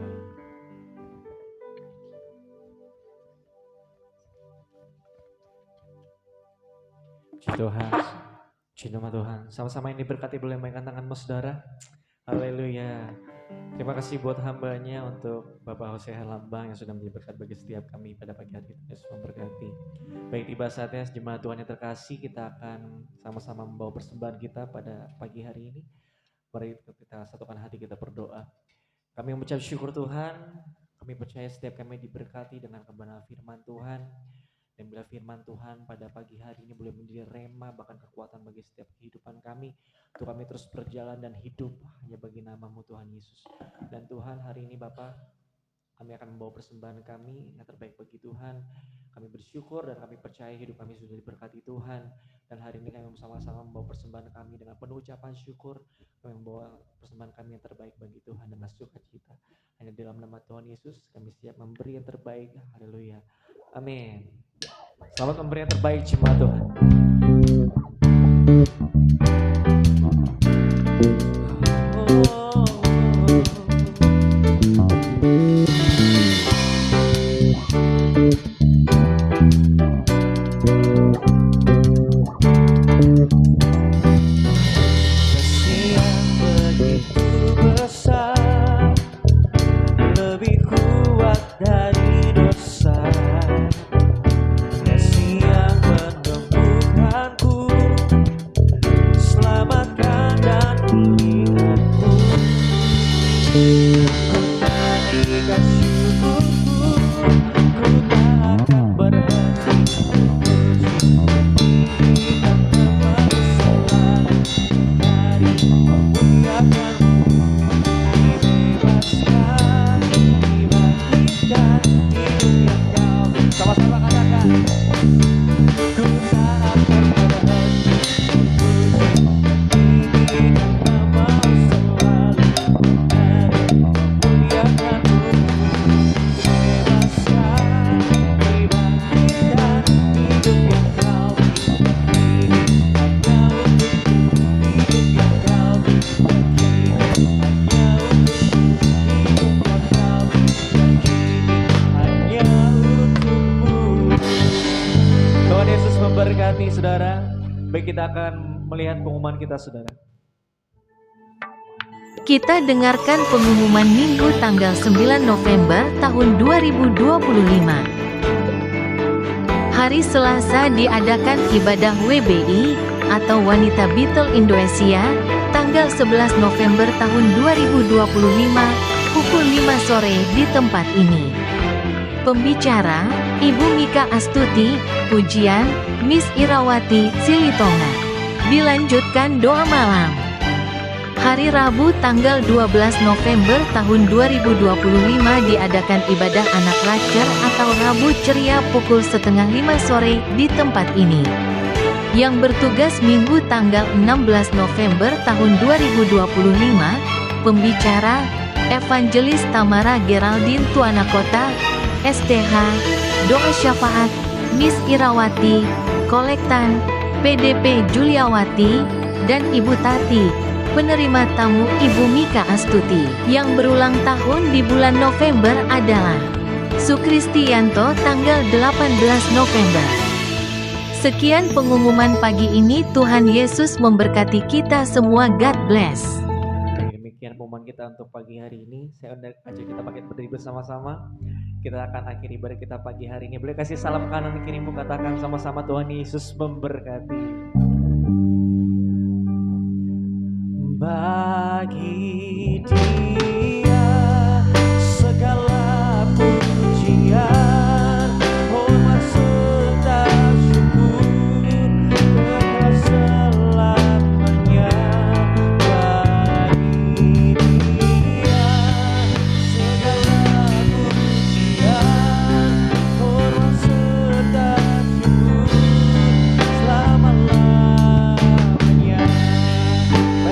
Puji Tuhan, puji nama Tuhan. Sama-sama ini diberkati, boleh mainkan tanganmu saudara. Haleluya. Terima kasih buat hambanya untuk Bapak Hosea Lambang yang sudah menjadi berkat bagi setiap kami pada pagi hari ini. Yesus memberkati. Baik, tiba saatnya jemaat Tuhan yang terkasih, kita akan sama-sama membawa persembahan kita pada pagi hari ini. Mari kita satukan hati, kita berdoa. Kami mengucap syukur Tuhan, kami percaya setiap kami diberkati dengan kebenaran firman Tuhan. Dan bila firman Tuhan pada pagi hari ini boleh menjadi rema, bahkan kekuatan bagi setiap kehidupan kami, untuk kami terus berjalan dan hidup hanya bagi nama-Mu Tuhan Yesus. Dan Tuhan, hari ini Bapa, kami akan membawa persembahan kami yang terbaik bagi Tuhan. Kami bersyukur dan kami percaya hidup kami sudah diberkati Tuhan. Dan hari ini kami bersama-sama membawa persembahan kami dengan penuh ucapan syukur. Kami membawa persembahan kami yang terbaik bagi Tuhan dengan sukacita. Hanya dalam nama Tuhan Yesus kami siap memberi yang terbaik. Haleluya. Amin. Selamat memberi yang terbaik jemaat Tuhan. Selamatkan dan kita akan melihat pengumuman kita, saudara.
Kita dengarkan pengumuman Minggu tanggal 9 November tahun 2025. Hari Selasa diadakan ibadah WBI atau Wanita Betel Indonesia tanggal 11 November tahun 2025 pukul 5 sore di tempat ini. Pembicara, Ibu Mika Astuti, pujian, Miss Irawati Silitonga. Dilanjutkan doa malam. Hari Rabu tanggal 12 November tahun 2025 diadakan ibadah anak lacer atau Rabu Ceria pukul 4:30 sore di tempat ini. Yang bertugas Minggu tanggal 16 November tahun 2025, pembicara, Evangelis Tamara Geraldine Tuana Kota, STH, Doa Syafaat, Miss Irawati, Kolektan, PDP Juliawati, dan Ibu Tati. Penerima tamu Ibu Mika Astuti yang berulang tahun di bulan November adalah Sukristianto tanggal 18 November. Sekian pengumuman pagi ini. Tuhan Yesus memberkati kita semua. God bless.
Demikian pengumuman kita untuk pagi hari ini. Saya ajak kita pakai berdiri bersama-sama. Kita akan akhiri ibadah kita pagi hari ini. Boleh kasih salam kanan kirimu, katakan sama-sama, Tuhan Yesus memberkati. Bagi Dia segala pujian, hormat serta syukur kekal selamanya. Bagi Dia segala pujian, hormat serta syukur selama-lamanya.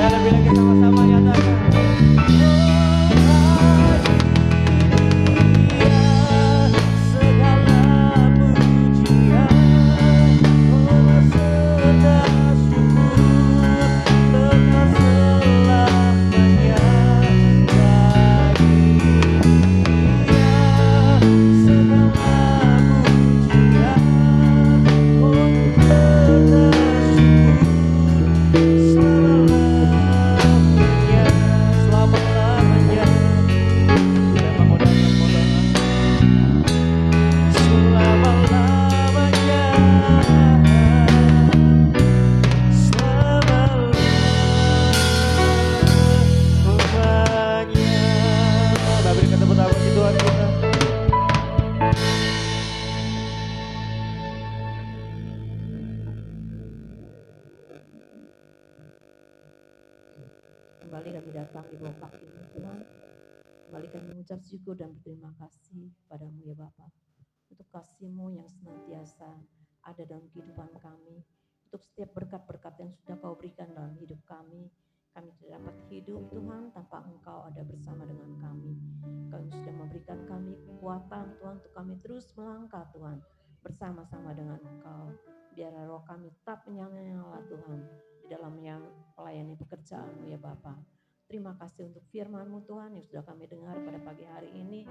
Lebih lagi sama-sama nyatakan.
Kembali kami datang di bawah kaki Tuhan. Kembali kami mengucap syukur dan berterima kasih padamu ya Bapa, untuk kasih-Mu yang senantiasa ada dalam kehidupan kami, untuk setiap berkat-berkat yang sudah Kau berikan dalam hidup kami. Kami tidak dapat hidup Tuhan tanpa Engkau ada bersama dengan kami. Kau yang sudah memberikan kami kekuatan Tuhan untuk kami terus melangkah Tuhan bersama-sama dengan Engkau. Biarlah roh kami tetap menyala-nyala Tuhan di dalam yang melayani pekerjaan-Mu ya Bapa. Terima kasih untuk firman-Mu Tuhan yang sudah kami dengar pada pagi hari ini.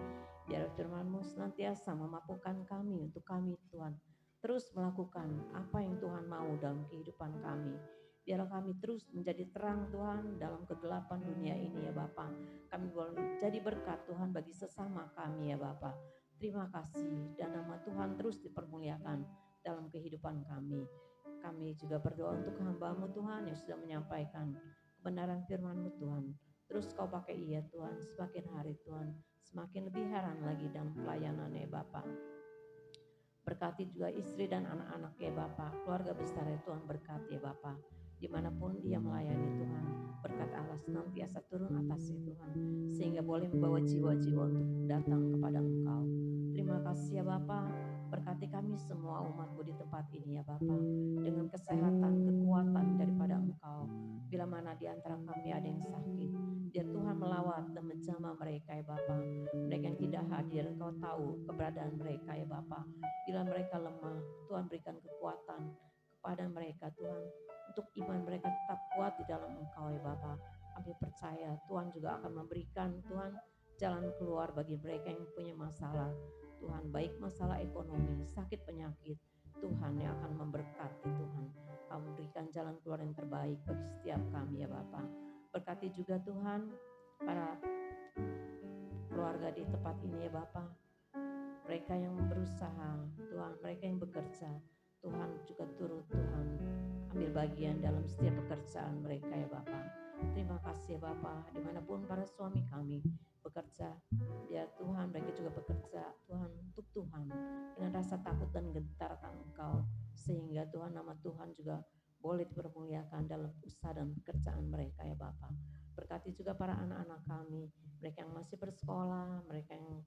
Biar firman-Mu senantiasa memampukan kami untuk kami Tuhan terus melakukan apa yang Tuhan mau dalam kehidupan kami. Biarlah kami terus menjadi terang Tuhan dalam kegelapan dunia ini ya Bapa. Kami boleh menjadi berkat Tuhan bagi sesama kami ya Bapa. Terima kasih dan nama Tuhan terus dipermuliakan dalam kehidupan kami. Kami juga berdoa untuk hamba-Mu Tuhan yang sudah menyampaikan kebenaran firman-Mu Tuhan. Terus Kau pakai ia Tuhan, semakin hari Tuhan, semakin lebih heran lagi dalam pelayanannya Bapa. Berkati juga istri dan anak-anak ya Bapa, keluarga besar ya Tuhan berkati ya Bapa. Dimanapun dia melayani Tuhan, berkat Allah senantiasa turun atasnya Tuhan, sehingga boleh membawa jiwa-jiwa untuk datang kepada Engkau. Terima kasih ya Bapa, berkati kami semua umat-Mu di tempat ini ya Bapa, dengan kesehatan, kekuatan daripada Engkau. Bila mana di antara kami ada yang sakit, biar Tuhan melawat dan menjamah mereka ya Bapa. Mereka yang tidak hadir, Engkau tahu keberadaan mereka ya Bapa. Bila mereka lemah, Tuhan berikan kekuatan kepada mereka Tuhan, untuk iman mereka tetap kuat di dalam Engkau ya Bapa. Kami percaya Tuhan juga akan memberikan Tuhan jalan keluar bagi mereka yang punya masalah Tuhan, baik masalah ekonomi, sakit penyakit, Tuhan yang akan memberkati Tuhan. Engkau memberikan jalan keluar yang terbaik bagi setiap kami ya Bapa. Berkati juga Tuhan para keluarga di tempat ini ya Bapa. Mereka yang berusaha, Tuhan, mereka yang bekerja, Tuhan juga turut Tuhan ambil bagian dalam setiap pekerjaan mereka ya Bapa. Terima kasih ya Bapa, dimanapun para suami kami bekerja, biar Tuhan mereka juga bekerja Tuhan untuk Tuhan dengan rasa takut dan gentar akan Engkau, sehingga Tuhan nama Tuhan juga boleh dipermuliakan dalam usaha dan pekerjaan mereka ya Bapa. Berkati juga para anak-anak kami, mereka yang masih bersekolah, mereka yang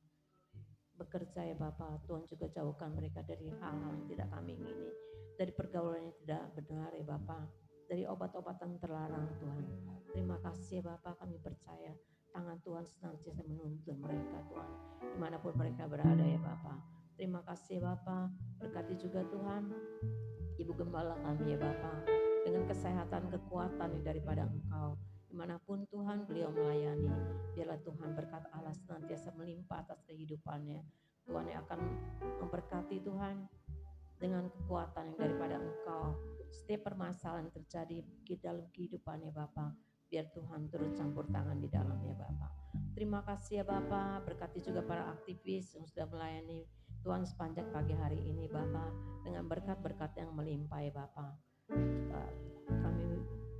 bekerja ya Bapa. Tuhan juga jauhkan mereka dari hal-hal yang tidak kami ingini, dari pergaulan yang tidak benar ya Bapa, dari obat-obatan terlarang Tuhan. Terima kasih ya Bapa, kami percaya tangan Tuhan senantiasa menuntun mereka Tuhan, dimanapun mereka berada ya Bapa. Terima kasih Bapa, berkati juga Tuhan Ibu Gembala kami ya Bapa, dengan kesehatan, kekuatan yang daripada Engkau. Dimanapun Tuhan beliau melayani, biarlah Tuhan berkat Allah senantiasa melimpah atas kehidupannya. Tuhan yang akan memberkati Tuhan dengan kekuatan yang daripada Engkau. Setiap permasalahan yang terjadi di dalam kehidupannya Bapa, biar Tuhan turut campur tangan di dalamnya Bapa. Terima kasih ya Bapa, berkati juga para aktivis yang sudah melayani Tuhan sepanjang pagi hari ini Bapa, dengan berkat-berkat yang melimpah ya Bapa. Kami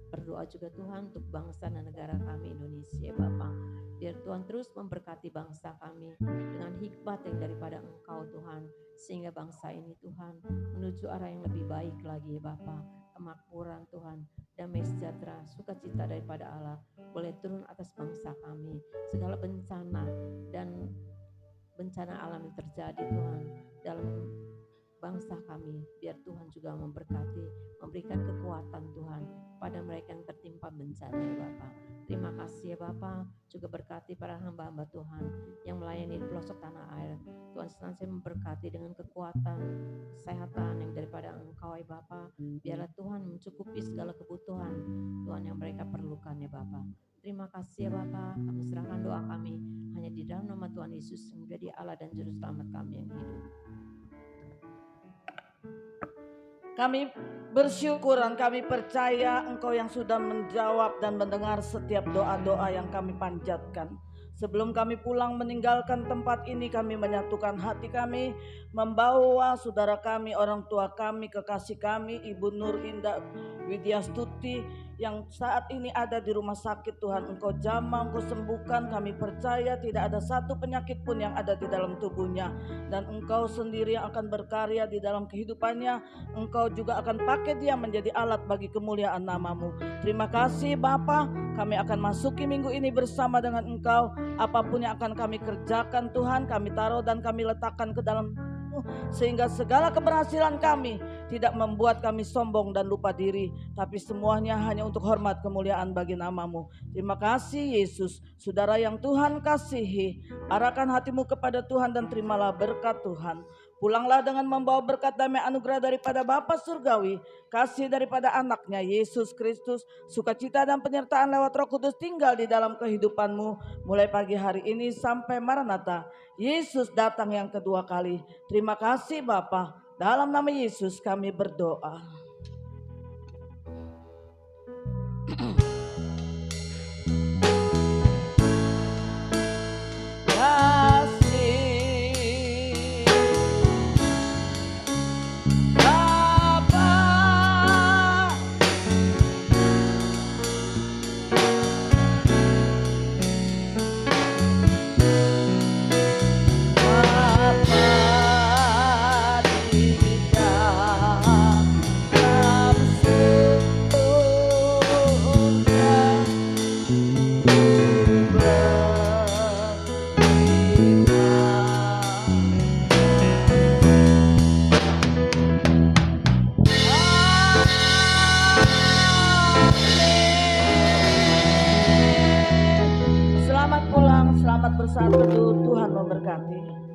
berdoa juga Tuhan untuk bangsa dan negara kami Indonesia Bapa. Biar Tuhan terus memberkati bangsa kami dengan hikmat yang daripada Engkau Tuhan, sehingga bangsa ini Tuhan menuju arah yang lebih baik lagi ya Bapa. Kemakmuran Tuhan, damai sejahtera, sukacita daripada Allah boleh turun atas bangsa kami. Segala bencana dan bencana alam yang terjadi Tuhan dalam bangsa kami, biar Tuhan juga memberkati, memberikan kekuatan Tuhan pada mereka yang tertimpa bencana ya Bapa. Terima kasih ya Bapa, juga berkati para hamba-hamba Tuhan yang melayani di pelosok tanah air. Tuhan senantiasa memberkati dengan kekuatan, kesehatan yang daripada Engkau ya Bapa. Biarlah Tuhan mencukupi segala kebutuhan Tuhan yang mereka perlukan ya Bapa. Terima kasih ya Bapa, kami serahkan doa kami hanya di dalam nama Tuhan Yesus yang menjadi Allah dan Juru Selamat kami yang hidup.
Kami bersyukur dan kami percaya Engkau yang sudah menjawab dan mendengar setiap doa-doa yang kami panjatkan. Sebelum kami pulang meninggalkan tempat ini, kami menyatukan hati kami, membawa saudara kami, orang tua kami, kekasih kami, Ibu Nur Indah Widyastuti yang saat ini ada di rumah sakit. Tuhan, Engkau jamah, Engkau sembuhkan. Kami percaya tidak ada satu penyakit pun yang ada di dalam tubuhnya, dan Engkau sendiri yang akan berkarya di dalam kehidupannya. Engkau juga akan pakai dia menjadi alat bagi kemuliaan nama-Mu. Terima kasih Bapa, kami akan masuki minggu ini bersama dengan Engkau. Apapun yang akan kami kerjakan Tuhan, kami taruh dan kami letakkan ke dalam, sehingga segala keberhasilan kami tidak membuat kami sombong dan lupa diri, tapi semuanya hanya untuk hormat kemuliaan bagi nama-Mu. Terima kasih Yesus. Saudara yang Tuhan kasihi, arahkan hatimu kepada Tuhan dan terimalah berkat Tuhan. Pulanglah dengan membawa berkat damai anugerah daripada Bapa Surgawi, kasih daripada anaknya Yesus Kristus, sukacita dan penyertaan lewat Roh Kudus tinggal di dalam kehidupanmu mulai pagi hari ini sampai Maranatha. Yesus datang yang kedua kali. Terima kasih Bapa. Dalam nama Yesus kami berdoa. Selamat pulang, selamat bersatu, Tuhan memberkati.